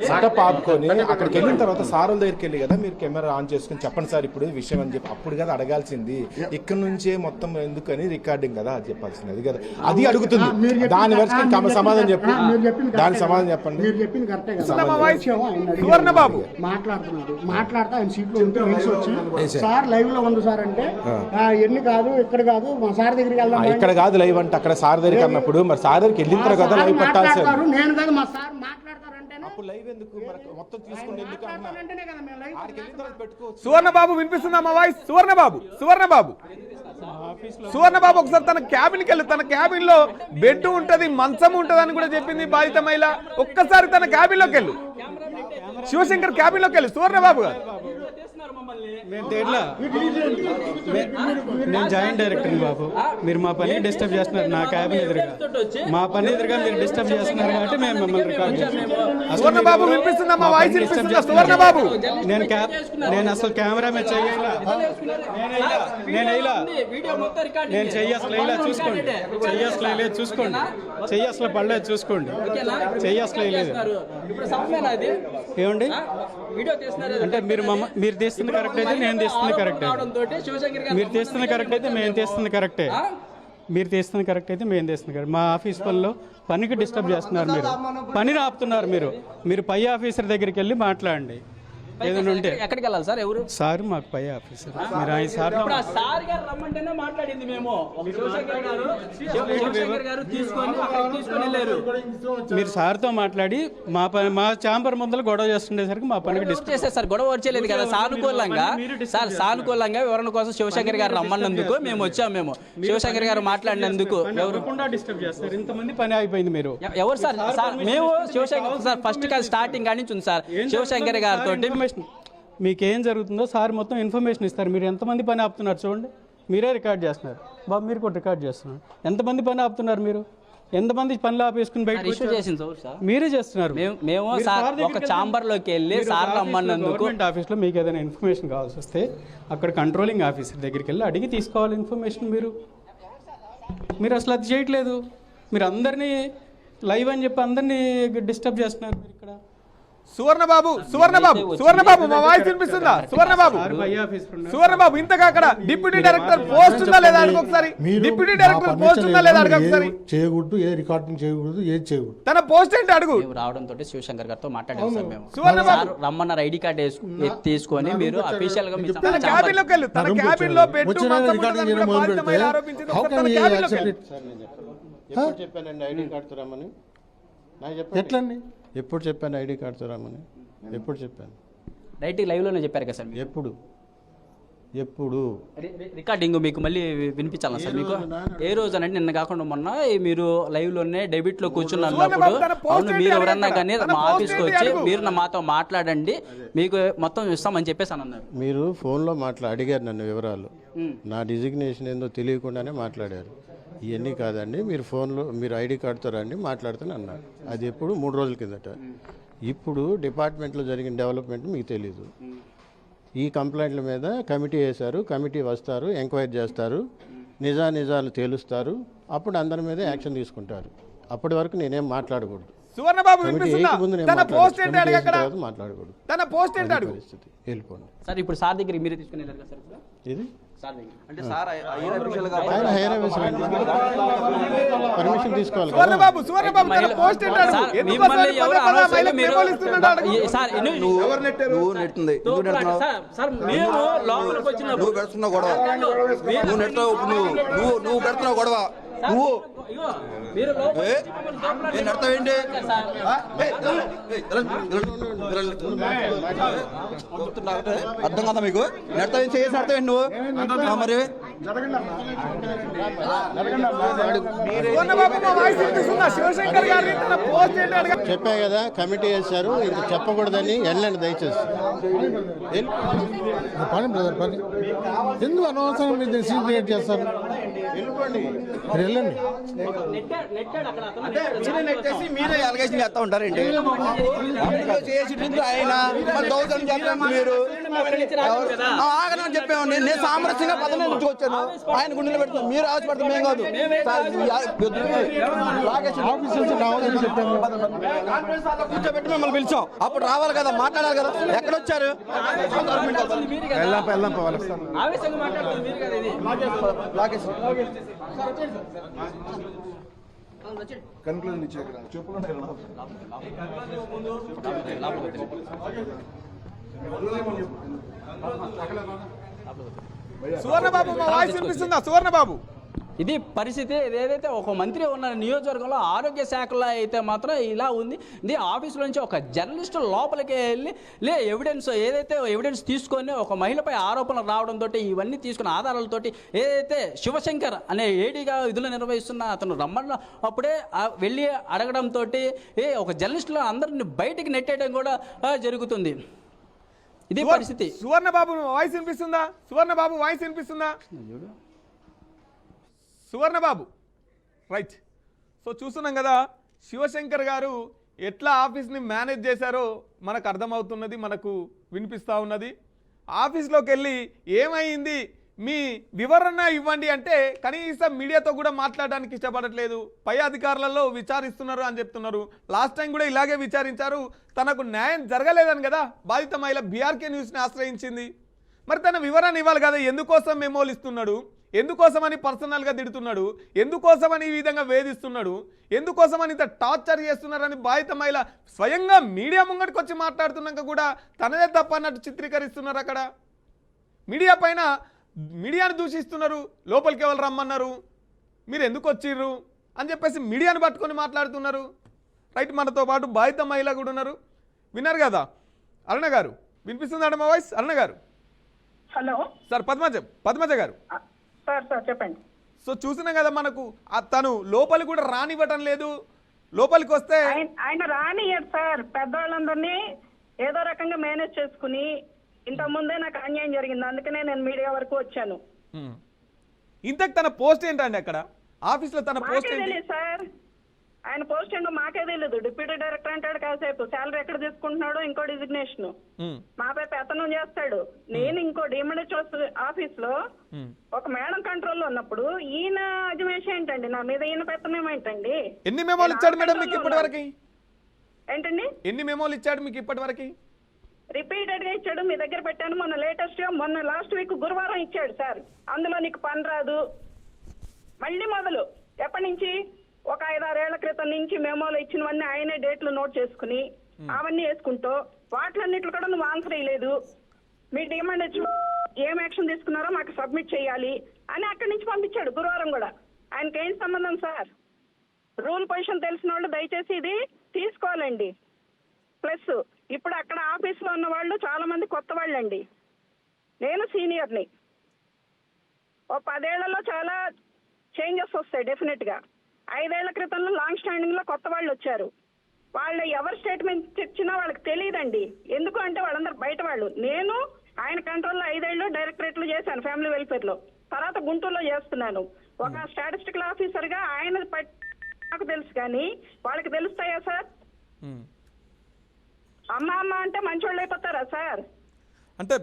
సెటప్ ఆపుకొని అక్కడికి వెళ్ళిన తర్వాత సారుల దగ్గరికి వెళ్ళి కదా మీరు కెమెరా ఆన్ చేసుకుని చెప్పండి సార్ ఇప్పుడు విషయం అని చెప్పి అప్పుడు కదా అడగాల్సింది. ఇక్కడ నుంచే మొత్తం ఎందుకని రికార్డింగ్ కదా అది చెప్పాల్సింది, అది కదా అది అడుగుతుంది. దాని వరకు సమాధానం చెప్పు, దాని సమాధానం చెప్పండి. సువర్ణ బాబు మాట్లాడుతా ఆయన సీట్లో ఉంటే సార్ లైవ్ లో ఉంది సార్ అంటే ఎన్ని కాదు ఇక్కడ కాదు మా సార్ దగ్గరికి ఇక్కడ కాదు లైవ్ అంటే అక్కడ సార్ దగ్గరికి అన్నప్పుడు మరి సార్ దగ్గరికి వెళ్ళిన తర్వాత కదా లైవ్ పెట్టాల్సి. నేను కాదు మా సార్ మాట్లాడతారంటే అప్పుడు లైవ్ ఎందుకు మొత్తం తీసుకుంటే ఎందుకు పెట్టుకోవచ్చు. సువర్ణ బాబు వినిపిస్తుందా మా వాయిస్? సువర్ణ బాబు ఒకసారి తన క్యాబిన్కి వెళ్ళి, తన క్యాబిన్ లో బెడ్ ఉంటది, మంచం ఉంటది అని కూడా చెప్పింది బాధిత మహిళ. ఒక్కసారి తన క్యాబిన్ లోకి వెళ్ళు, శివశంకర్ క్యాబిన్ లోకి వెళ్ళి. సువర్ణ బాబు గారు నేను జాయింట్ డైరెక్టర్ బాబు, మీరు మా పని డిస్టర్బ్ చేస్తున్నారు, నా క్యాబిన్ ఎదురుగా మా పని ఎదురుగా మీరు డిస్టర్బ్ చేస్తున్నారు కాబట్టి మేము మిమ్మల్ని రికార్డ్ చేస్తాం. సువర్ణ బాబు వినిపిస్తుందా మా వాయిస్? సువర్ణ బాబు నేను అసలు కెమెరా మీద చెయ్యాలా, నేను చెయ్యి అసలు ఇలా చూసుకోండి, చెయ్యి అసలు ఇలా చూసుకోండి, చెయ్యి అసలు పడలేదు చూసుకోండి, చెయ్యి అసలు లేదు ఏమండి అంటే మీరు తీస్తుంది కరెక్ట్ అయితే నేను తీస్తుంది కరెక్టే, మీరు తీస్తుంది కరెక్ట్ అయితే మేము తీస్తుంది కరెక్టే, మీరు తీస్తుంది కరెక్ట్ అయితే మేము తీస్తుంది కరెక్ట్. మా ఆఫీస్ పనిలో పనికి డిస్టర్బ్ చేస్తున్నారు, మీరు పని ఆపుతున్నారు. మీరు పై ఆఫీసర్ దగ్గరికి వెళ్ళి మాట్లాడండి ఏదైనా ఉంటే. ఎక్కడికి వెళ్ళాలి సార్? ఎవరు సార్? మాకు పై ఆఫీసర్. మీరు ఆయన సార్ రమ్మంటేనే మాట్లాడింది మేము. మీరు సార్తో మాట్లాడి మా ఛాంబర్ ముందర గొడవ చేస్తుండేసరికి మా పనికి డిస్టర్బ్ చేస్తారు సార్. గొడవ వచ్చేలేదు కదా, సానుకూలంగా వివరణ కోసం శివశంకర్ గారు రమ్మన్నందుకు మేము వచ్చాము. మేము శివశంకర్ గారు మాట్లాడినందుకు డిస్టర్బ్ చేస్తారు. ఇంతమంది పని అయిపోయింది. మీరు ఎవరు సార్? మేము శివశంకర్ సార్ ఫస్ట్ కాదు స్టార్టింగ్ కాడి నుంచి ఉంది సార్. శివశంకర్ గారితో మీకేం జరుగుతుందో సార్ మొత్తం ఇన్ఫర్మేషన్ ఇస్తారు. మీరు ఎంతమంది పని ఆపుతున్నారు చూడండి, మీరే రికార్డ్ చేస్తున్నారు బాబు, మీరు కూడా రికార్డ్ చేస్తున్నారు. ఎంతమంది పని ఆపుతున్నారు? మీరు ఎంతమంది పనులు ఆపేసుకుని బయట మీరే చేస్తున్నారు. మేము ఒక ఛాంబర్ లోకి వెళ్ళి సార్ రమ్మన్నందుకు గవర్నమెంట్ ఆఫీస్లో మీకు ఏదైనా ఇన్ఫర్మేషన్ కావాల్సి వస్తే అక్కడ కంట్రోలింగ్ ఆఫీసర్ దగ్గరికి వెళ్ళి అడిగి తీసుకోవాలి ఇన్ఫర్మేషన్. మీరు అసలు అది చేయట్లేదు. మీరు అందరినీ లైవ్ అని చెప్పి అందరినీ డిస్టర్బ్ చేస్తున్నారు. మీరు ఇక్కడ సువర్ణబాబు మా వాయిస్ వినిపిస్తుందా? సువర్ణబాబు ఇంతగా అక్కడ డిప్యూటీ డైరెక్టర్ పోస్ట్ ఉందా లేదా అడుగు ఒకసారి. డిప్యూటీ డైరెక్టర్ పోస్ట్ ఉందా లేదా అడుగు ఒకసారి. చేయకూడదు, ఏ రికార్డింగ్ చేయకూడదు, ఏది చేయకూడదు. తన పోస్ట్ ఏంటి అడుగు. రావడంతో శివశంకర్ గారితో మాట్లాడారు సార్ మేము. సార్ రమ్మన్నారు, ఐడి కార్డ్ తీసుకొని మీరు అఫీషియల్ గా తన క్యాబిన్ లోకి వెళ్ళు, తన క్యాబిన్ లో పెట్టు. ఎప్పుడు చెప్పానండి ఐడి కార్డుతో రమ్మని? నాకు చెప్పండి. ఎట్లండి? ఎప్పుడు చెప్పాను ఐడి కార్డుతో రమ్మని? ఎప్పుడు చెప్పాను? రైట్ లైవ్ లోనే చెప్పారు కదా సార్. ఎప్పుడు రికార్డింగ్ మీకు మళ్ళీ వినిపించాలా సార్ మీకు? ఏ రోజు అంటే నిన్న కాకుండా మొన్న మీరు లైవ్ లోనే డెబిట్ లో కూర్చుని అన్నప్పుడు అవును మీరు ఎవరన్నా కానీ మా ఆఫీస్కి వచ్చి మీరు మాతో మాట్లాడండి, మీకు మొత్తం ఇస్తామని చెప్పేసి అని అన్నారు. మీరు ఫోన్లో అడిగారు నన్ను వివరాలు, నా డిజిగ్నేషన్ ఏందో తెలియకుండానే మాట్లాడారు. ఇవన్నీ కాదండి, మీరు ఫోన్లో మీరు ఐడి కార్డుతో రండి మాట్లాడుతాను అన్నారు. అది ఎప్పుడు 3 రోజుల కిందట. ఇప్పుడు డిపార్ట్మెంట్లో జరిగిన డెవలప్మెంట్ మీకు తెలీదు. ఈ కంప్లైంట్ల మీద కమిటీ వేశారు, కమిటీ వస్తారు, ఎంక్వైరీ చేస్తారు, నిజాలు తేలుస్తారు, అప్పుడు అందరి మీద యాక్షన్ తీసుకుంటారు. అప్పటి వరకు నేనేం మాట్లాడకూడదు. మాట్లాడకూడదు. పరిస్థితి వెళ్ళిపోండి సార్. ఇప్పుడు సార్ దగ్గర మీరే తీసుకుని వెళ్ళారు కదా సార్? ఇది అంటే సార్ పర్మిషన్ తీసుకోవాలి. నువ్వు పెడుతున్నావు గొడవ, నువ్వు పెడుతున్నావు గొడవ, నువ్వు నడతావేంటి? అర్థం కదా మీకు? నడతావేం చేసి నడతావేంటి నువ్వు? మరి చెప్పా కదా కమిటీ వేశారు, ఇది చెప్పకూడదని వెళ్ళండి దయచేసి. పని బ్రదర్ పని ఎందుకు అనవసరం మీరు సీన్ క్రియేట్ చేస్తారు? వెళ్ళిపోండి, వెళ్ళండి. మీరే అలిగేషన్ చేస్తా ఉంటారండి. ఆయన మీరు ఆగనని చెప్పామండి. నేను సామరస్యంగా పదవి నుంచి వచ్చాను, ఆయన గుండెలు పెడుతున్నాను, మీరు ఆశపడతాం మేము కాదు. కూర్చోబెట్టి మిమ్మల్ని పిలిచాం, అప్పుడు రావాలి కదా, మాట్లాడాలి కదా. ఎక్కడొచ్చారు? సువర్ణబాబు మా వాయిస్ వినిపిస్తుందా? సువర్ణబాబు ఇది పరిస్థితి. ఏదైతే ఒక మంత్రి ఉన్న నియోజకవర్గంలో ఆరోగ్య శాఖలో అయితే మాత్రం ఇలా ఉంది. ఇది ఆఫీసులో నుంచి ఒక జర్నలిస్టు లోపలికి వెళ్ళి ఎవిడెన్స్ తీసుకొని ఒక మహిళపై ఆరోపణలు రావడంతో ఇవన్నీ తీసుకున్న ఆధారాలతోటి ఏదైతే శివశంకర్ అనే ఏడీగా విధులు నిర్వహిస్తున్న అతను రమ్మన్న అప్పుడే వెళ్ళి అడగడంతో ఒక జర్నలిస్టులో అందరిని బయటికి నెట్టేయడం కూడా జరుగుతుంది. ఇది పరిస్థితి. సువర్ణబాబు వాయిస్ వినిపిస్తుందా? సువర్ణబాబు వాయిస్ వినిపిస్తుందా? సువర్ణబాబు రైట్. సో చూస్తున్నాం కదా శివశంకర్ గారు ఎట్లా ఆఫీస్ని మేనేజ్ చేశారో మనకు అర్థమవుతున్నది, మనకు వినిపిస్తూ ఉన్నది. ఆఫీస్లోకి వెళ్ళి ఏమైంది మీ వివరణ ఇవ్వండి అంటే కనీసం మీడియాతో కూడా మాట్లాడడానికి ఇష్టపడట్లేదు. పై అధికారులలో విచారిస్తున్నారు అని చెప్తున్నారు. లాస్ట్ టైం కూడా ఇలాగే విచారించారు, తనకు న్యాయం జరగలేదని కదా బాధిత మహిళ బీఆర్కే న్యూస్ని ఆశ్రయించింది. మరి తన వివరణ ఇవ్వాలి కదా, ఎందుకోసం మెమోలు ఇస్తున్నాడు, ఎందుకోసమని పర్సనల్గా తిడుతున్నాడు, ఎందుకోసమని ఈ విధంగా వేధిస్తున్నాడు, ఎందుకోసమని ఇంత టార్చర్ చేస్తున్నారని బాధిత మహిళ స్వయంగా మీడియా ముంగటికి వచ్చి మాట్లాడుతున్నాక కూడా తనదే తప్పన్నట్టు చిత్రీకరిస్తున్నారు. అక్కడ మీడియా పైన మీడియాను దూషిస్తున్నారు. లోపలికి ఎవరు రమ్మన్నారు, మీరు ఎందుకు వచ్చిర్రు అని చెప్పేసి మీడియాను పట్టుకొని మాట్లాడుతున్నారు. రైట్, మనతో పాటు బాధిత మహిళ కూడా ఉన్నారు. విన్నారు కదా అరుణ గారు, వినిపిస్తుందండి మా వాయిస్? అరుణ గారు. హలో సార్ పద్మజ గారు. సార్ చెప్పండి. సో చూసినాం కదా మనకు తను లోపలికి కూడా రానివ్వటం లేదు. లోపలికి వస్తే ఆయన రానియ్యారు సార్. పెద్దవాళ్ళందరినీ ఏదో రకంగా మేనేజ్ చేసుకుని ఇంతకుముందే నాకు అన్యాయం జరిగింది, అందుకనే నేను మీడియా వరకు వచ్చాను. ఇంతకు తన పోస్ట్ ఏంటండి అక్కడ ఆఫీస్ లో? తన పోస్ట్ ఏంటి సార్? ఆయన పోస్ట్ ఏంటో మాకే తెలియదు. డిప్యూటీ డైరెక్టర్ అంటాడు కాసేపు, శాలరీ ఎక్కడ తీసుకుంటున్నాడు, ఇంకో డిజిగ్నేషన్ మాపై పెత్తనం చేస్తాడు. నేను ఇంకో డిఎంహెచ్ఓ ఆఫీస్ లో ఒక మేడం కంట్రోల్లో ఉన్నప్పుడు ఈయన అజమేష్ ఏంటండి నా మీద, ఈయన పెత్తనం ఏంటండి? ఎన్ని మెమోలు ఇచ్చాడు మేడం మీకు ఇప్పటి వరకు? ఏంటండి? ఎన్ని మెమోలు ఇచ్చాడు మీకు ఇప్పటి వరకు? రిపీటెడ్ గా ఇచ్చాడు. మీ దగ్గర పెట్టాను మొన్న లేటెస్ట్ గా, మొన్న లాస్ట్ వీక్ గురువారం ఇచ్చాడు సార్. అందులో నీకు పని రాదు మళ్ళీ మొదలు. ఎప్పటి నుంచి? ఒక 5-6 ఏళ్ల క్రితం నుంచి మెమోలు ఇచ్చినవన్నీ ఆయనే డేట్లు నోట్ చేసుకుని అవన్నీ వేసుకుంటూ వాటిలన్నిట్లు కూడా నువ్వు ఆన్సర్ ఇవ్వలేదు. మీ డిమాండ్ వచ్చి ఏం యాక్షన్ తీసుకున్నారో మాకు సబ్మిట్ చేయాలి అని అక్కడి నుంచి పంపించాడు గురువారం కూడా. ఆయనకి ఏం సంబంధం సార్? రూల్ పొజిషన్ తెలిసిన వాళ్ళు దయచేసి ఇది తీసుకోవాలండి. ప్లస్ ఇప్పుడు అక్కడ ఆఫీస్లో ఉన్న వాళ్ళు చాలా మంది కొత్త వాళ్ళండి. నేను సీనియర్ని. ఓ 10 ఏళ్లలో చాలా చేంజెస్ వస్తాయి డెఫినెట్గా. 5 ఏళ్ల క్రితంలో లాంగ్ స్టాండింగ్ లో కొత్త వాళ్ళు వచ్చారు. వాళ్ళు ఎవరు స్టేట్మెంట్ ఇచ్చినా వాళ్ళకి తెలియదండి. ఎందుకు అంటే వాళ్ళందరూ బయట వాళ్ళు. నేను ఆయన కంట్రోల్లో 5 ఏళ్ళు డైరెక్టరేట్లు చేశాను ఫ్యామిలీ వెల్ఫేర్ లో, తర్వాత గుంటూరులో చేస్తున్నాను. ఒక స్టాటిస్టికల్ ఆఫీసర్ గా ఆయన నాకు తెలుసు, కానీ వాళ్ళకి తెలుస్తాయా సార్? అమ్మ అంటే మంచోళ్ళు అయిపోతారా సార్? అంటే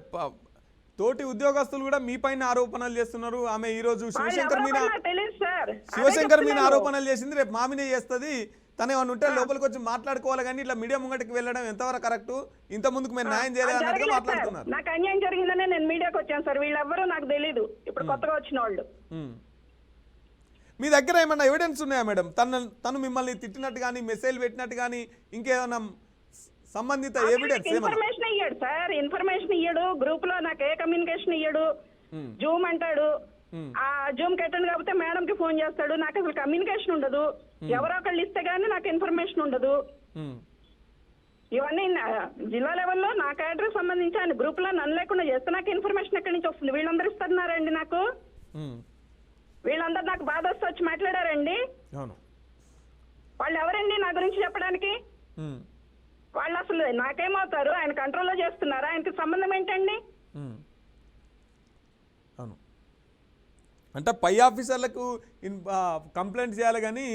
తోటి ఉద్యోగస్తులు కూడా మీ పైన ఆరోపణలు చేస్తున్నారు. ఆమె ఈ రోజు శివశంకర్ మీద ఆరోపణలు చేసింది, రేపు మా మీద చేస్తుంది. తను ఏమన్నా ఉంటే లోపలికి వచ్చి మాట్లాడుకోవాలి, కానీ ఇట్లా మీడియా ముంగటికి వెళ్ళడం ఎంతవరకు కరెక్ట్? ఇంత ముందుకు మీరు న్యాయం చేయలేదు అన్నట్టుగా మాట్లాడుతున్నారు. నాకు అన్యాయం జరిగిందనే నేను మీడియాకి వచ్చాను సార్. వీళ్ళెవ్వరూ నాకు తెలీదు, ఇప్పుడు కొత్తగా వచ్చిన వాళ్ళు. మీ దగ్గర ఏమన్నా ఎవిడెన్స్ ఉన్నాయా మేడం? తను మిమ్మల్ని తిట్టినట్టు కానీ, మెసేజ్ పెట్టినట్టు కానీ, ఇంకేమన్నా సంబంధిత ఎవిడెన్స్? ఇన్ఫర్మేషన్ ఇయ్యాడు సార్, ఇన్ఫర్మేషన్ ఇయ్యాడు. గ్రూప్ లో నాకు ఏ కమ్యూనికేషన్ ఇయ్యాడు. జూమ్ అంటాడు, ఆ జూమ్ కి అటెండ్ కాకపోతే మేడం కి ఫోన్ చేస్తాడు. నాకు అసలు కమ్యూనికేషన్ ఉండదు. ఎవరో ఒకళ్ళు ఇస్తే గానీ నాకు ఇన్ఫర్మేషన్ ఉండదు. ఇవన్నీ జిల్లా లెవెల్లో నా క్యాడర్ సంబంధించి ఆయన గ్రూప్ లో నన్ను లేకుండా చేస్తే నాకు ఇన్ఫర్మేషన్ ఎక్కడి నుంచి వస్తుంది? వీళ్ళందరూ ఇస్తున్నారండి నాకు. వీళ్ళందరూ నాకు బాధ వస్తే వచ్చి మాట్లాడారండి. వాళ్ళు ఎవరండి నా గురించి చెప్పడానికి? వాళ్ళు అసలు నాకేమవుతారు? ఆయన కంట్రోల్లో చేస్తున్నారా? ఆయనకి సంబంధం ఏంటండి? అవును, అంటే పై ఆఫీసర్లకు కంప్లైంట్ చేయాలి, కానీ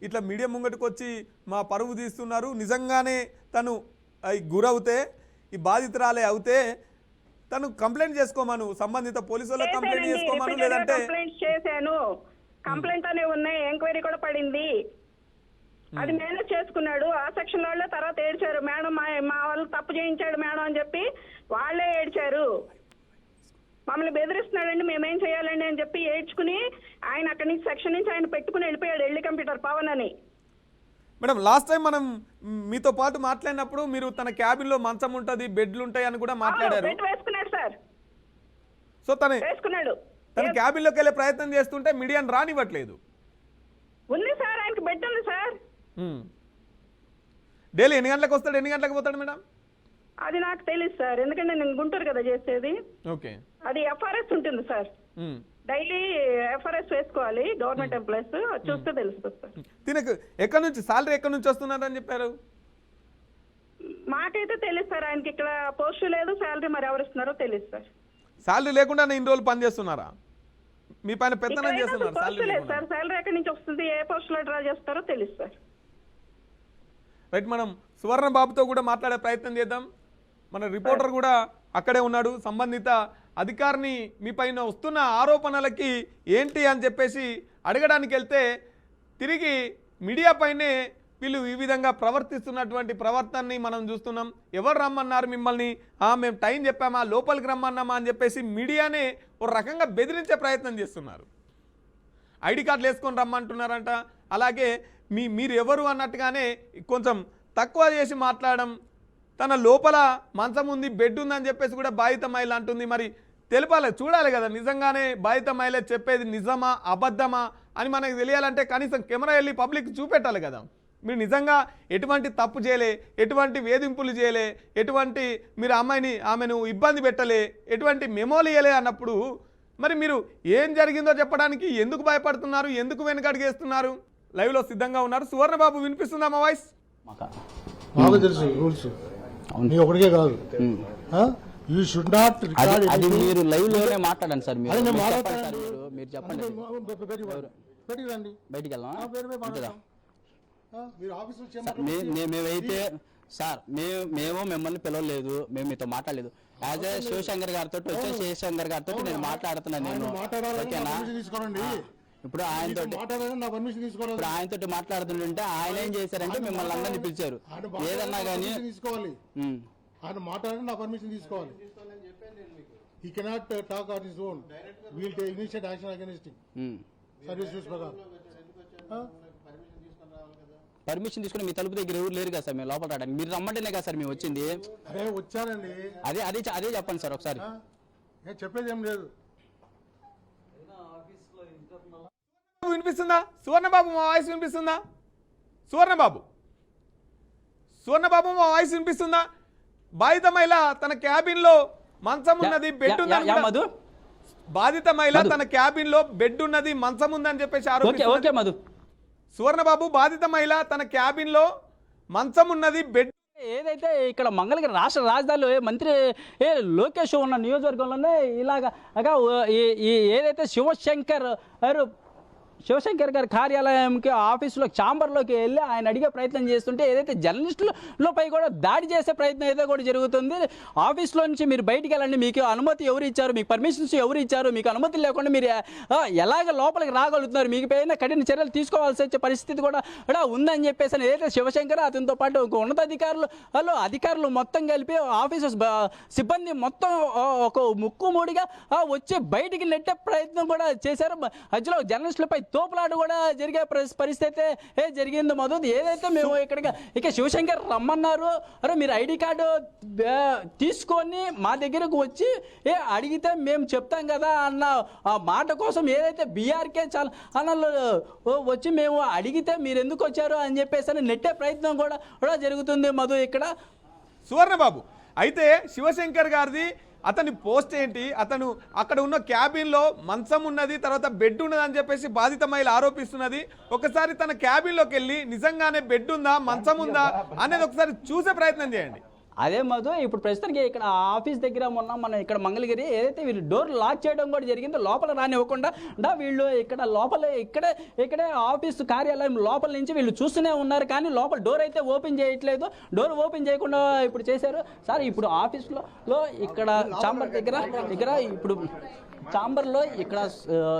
ఇట్లా మీడియా ముంగటికి వచ్చి మా పరువు తీస్తున్నారు. నిజంగానే తను గురవుతే, ఈ బాధితురాలే అవుతే తను కంప్లైంట్ చేసుకోమను, సంబంధిత పోలీసులకు కంప్లైంట్ చేసుకోమను. లేదంటే కంప్లైంట్ చేశాను, కంప్లైంట్ అనే ఉన్నాయి, ఎంక్వైరీ కూడా పడింది. అది మేనేజ్ చేసుకున్నాడు. ఆ సెక్షన్ వాళ్ళే తర్వాత ఏడ్చారు, మేడం మా వాళ్ళు తప్పు చేయించాడు మేడం అని చెప్పి వాళ్ళే ఏడ్చారు. మమ్మల్ని బెదిరిస్తున్నాడండి, మేమేం చేయాలండి అని చెప్పి ఏడ్చుకుని ఆయన అక్కడి నుంచి సెక్షన్ నుంచి ఆయన పెట్టుకుని వెళ్ళిపోయాడు, ఎల్లి కంప్యూటర్ పవన్ అని. మేడం లాస్ట్ టైం మనం మీతో పాటు మాట్లాడినప్పుడు మీరు తన క్యాబిన్ లో మంచం ఉంటుంది, బెడ్లు ఉంటాయి అని కూడా మాట్లాడారు. వేసుకున్నాడు సార్. సో వేసుకున్నాడు. తన క్యాబిన్ లోకి వెళ్ళే ప్రయత్నం చేస్తుంటే మీడియాని రానివ్వట్లేదు. ఉంది సార్, ఆయనకి బెడ్ ఉంది సార్. డైలీ ఎన్ని గంటలకు వస్తాడు, ఎన్ని గంటలకు పోతాడు మేడం? అది నాకు తెలియదు సార్, ఎందుకంటే నేను గుంటూరు కదా చేసేది. ఓకే, అది ఎఫ్ఆర్ఎస్ ఉంటుంది సార్. డైలీ ఎఫ్ఆర్ఎస్ వేసుకోవాలి గవర్నమెంట్ ఎంప్లాయీస్, చూస్తే తెలుస్తుంది సార్. దీనికి ఎక్కడి నుంచి సాలరీ ఎక్కడి నుంచి వస్తున్నారని చెప్పారు? మాకైతే తెలియదు సార్. ఆయనకి ఇక్కడ పోస్టు లేదు, శాలరీ మరి ఎవరు ఇస్తున్నారో తెలియదు సార్. శాలరీ లేకుండా ఇన్ని రోజులు పని చేస్తున్నారా? మీ పైన పెత్తనం చేస్తున్నారు? పోస్టు లేదు సార్, శాలరీ ఎక్కడి నుంచి వస్తుంది, ఏ పోస్టులో డ్రా చేస్తారో తెలియదు సార్. రైట్, మనం సువర్ణ బాబుతో కూడా మాట్లాడే ప్రయత్నం చేద్దాం. మన రిపోర్టర్ కూడా అక్కడే ఉన్నాడు. సంబంధిత అధికారిని మీ పైన వస్తున్న ఆరోపణలకి ఏంటి అని చెప్పేసి అడగడానికి వెళ్తే తిరిగి మీడియా పైనే వీళ్ళు ఈ విధంగా ప్రవర్తిస్తున్నటువంటి ప్రవర్తనని మనం చూస్తున్నాం. ఎవరు రమ్మన్నారు మిమ్మల్ని? మేము టైం చెప్పామా, లోపలికి రమ్మన్నామా అని చెప్పేసి మీడియానే ఒక రకంగా బెదిరించే ప్రయత్నం చేస్తున్నారు. ఐడి కార్డులు వేసుకొని రమ్మంటున్నారంట. అలాగే మీరు ఎవరు అన్నట్టుగానే కొంచెం తక్కువ చేసి మాట్లాడడం, తన లోపల మంచం ఉంది, బెడ్ ఉందని చెప్పేసి కూడా బాధిత మహిళ అంటుంది. మరి తెలిపాలి, చూడాలి కదా నిజంగానే బాధిత మహిళ చెప్పేది నిజమా అబద్ధమా అని మనకు తెలియాలంటే కనీసం కెమెరా వెళ్ళి పబ్లిక్ చూపెట్టాలి కదా. మీరు నిజంగా ఎటువంటి తప్పు చేయలే, ఎటువంటి వేధింపులు చేయలే, ఎటువంటి మీరు ఆమెను ఇబ్బంది పెట్టలే, ఎటువంటి మెమోలు ఇయ్యలే అన్నప్పుడు మరి మీరు ఏం జరిగిందో చెప్పడానికి ఎందుకు భయపడుతున్నారు, ఎందుకు వెనకడిగేస్తున్నారు? లైవ్లో సిద్ధంగా ఉన్నారు. సువర్ణబాబు వినిపిస్తుందా మా వాయిస్? మాకు తెలుసు రూల్స్, నీ ఒకటికే కాదు. You should not record. అది మీరు లైవ్ లోనే మాట్లాడండి సార్. మీరు చెప్పండి. బయటికి వెళ్దాం. మేమైతే సార్ మేము మిమ్మల్ని పిలవలేదు, మేము మీతో మాట్లాడలేదు. యాజ్ ఏ శివశంకర్ గారితో వచ్చే శివశంకర్ గారితో నేను మాట్లాడుతున్నాను. నేను ఓకేనా? ఇప్పుడు ఆయనతో మాట్లాడాలని నా పర్మిషన్ తీసుకోవాలి. ఇప్పుడు ఆయనతో మాట్లాడుతుంటే ఆయన ఏం చేశారంటే మిమ్మల్ని అందరినీ పిలిచారు ఏదన్నా కానీ తీసుకోవాలి. ఆయన మాట్లాడాలని నా పర్మిషన్ తీసుకోవాలి. He cannot talk on his own. We will take immediate action against him. Service rules ప్రకారం. పర్మిషన్ తీసుకుని మీ తలుపు దగ్గర ఎవరు లేరు కదా సార్ మేము లోపల రావడానికి, మీరు రమ్మంటేనే కదా సార్ మేము వచ్చింది. అరే వచ్చానండి, అదే చెప్పండి సార్ ఒకసారి. చెప్పేది ఏం లేదు. వినిపిస్తుందా సువర్ణబాబు? మా వాయిస్ వినిపిస్తుందా? సువర్ణబాబు మా వాయిస్ వినిపిస్తుందా? బాధిత మహిళ తన క్యాబిన్ లో మంచం ఉన్నది, బెడ్ ఉన్నది. బాధిత మహిళ తన క్యాబిన్ లో బెడ్ ఉన్నది, మంచం ఉందని చెప్పేసి ఆరోపిస్తుంది. సువర్ణబాబు, బాధిత మహిళ తన క్యాబిన్ లో మంచం ఉన్నది, బెడ్. ఏదైతే ఇక్కడ మంగళగిరి రాష్ట్ర రాజధానిలో మంత్రి లోకేష్ ఉన్న నియోజకవర్గంలోనే ఇలాగా ఏదైతే శివశంకర్ గారి కార్యాలయంకి ఆఫీసులో ఛాంబర్లోకి వెళ్ళి ఆయన అడిగే ప్రయత్నం చేస్తుంటే ఏదైతే జర్నలిస్టులపై కూడా దాడి చేసే ప్రయత్నం అయితే కూడా జరుగుతుంది. ఆఫీస్లో నుంచి మీరు బయటికి వెళ్ళండి, మీకు అనుమతి ఎవరు ఇచ్చారు, మీకు పర్మిషన్స్ ఎవరు ఇచ్చారు, మీకు అనుమతి లేకుండా మీరు ఎలాగ లోపలికి రాగలుగుతున్నారు, మీకు పైన కఠిన చర్యలు తీసుకోవాల్సి వచ్చే పరిస్థితి కూడా ఉందని చెప్పేసి ఏదైతే శివశంకర్ అతనితో పాటు అధికారులు మొత్తం కలిపి ఆఫీసు సిబ్బంది మొత్తం ఒక ముక్కుమూడిగా వచ్చి బయటికి నెట్టే ప్రయత్నం కూడా చేశారు. మధ్యలో జర్నలిస్టులపై తోపులాట కూడా జరిగే పరిస్థితి జరిగింది. మధు, ఏదైతే మేము ఇక శివశంకర్ రమ్మన్నారు, అరే మీరు ఐడి కార్డు తీసుకొని మా దగ్గరకు వచ్చి అడిగితే మేము చెప్తాం కదా అన్న ఆ మాట కోసం ఏదైతే బీఆర్కే ఛానల్ వచ్చి మేము అడిగితే మీరు ఎందుకు వచ్చారు అని చెప్పేసి నెట్టే ప్రయత్నం కూడా జరుగుతుంది. మధు, ఇక్కడ సువర్ణబాబు అయితే శివశంకర్ గారిది అతని పోస్ట్ ఏంటి, అతను అక్కడ ఉన్న క్యాబిన్లో మంచం ఉన్నది, తర్వాత బెడ్ ఉన్నది అని చెప్పేసి బాధిత మహిళ ఆరోపిస్తున్నది. ఒకసారి తన క్యాబిన్లోకి వెళ్ళి నిజంగానే బెడ్ ఉందా, మంచం ఉందా అనేది ఒకసారి చూసే ప్రయత్నం చేయండి. అదే మధు, ఇప్పుడు ప్రస్తుతానికి ఇక్కడ ఆఫీస్ దగ్గర మన ఇక్కడ మంగళగిరి ఏదైతే వీళ్ళు డోర్ లాక్ చేయడం కూడా జరిగిందో, లోపల రానివ్వకుండా వీళ్ళు ఇక్కడ లోపల ఇక్కడే ఆఫీస్ కార్యాలయం లోపల నుంచి వీళ్ళు చూస్తూనే ఉన్నారు, కానీ లోపల డోర్ అయితే ఓపెన్ చేయట్లేదు. డోర్ ఓపెన్ చేయకుండా ఇప్పుడు చేశారు సార్. ఇప్పుడు ఆఫీస్లో ఇక్కడ ఛాంబర్ దగ్గర ఇప్పుడు ఛాంబర్లో ఇక్కడ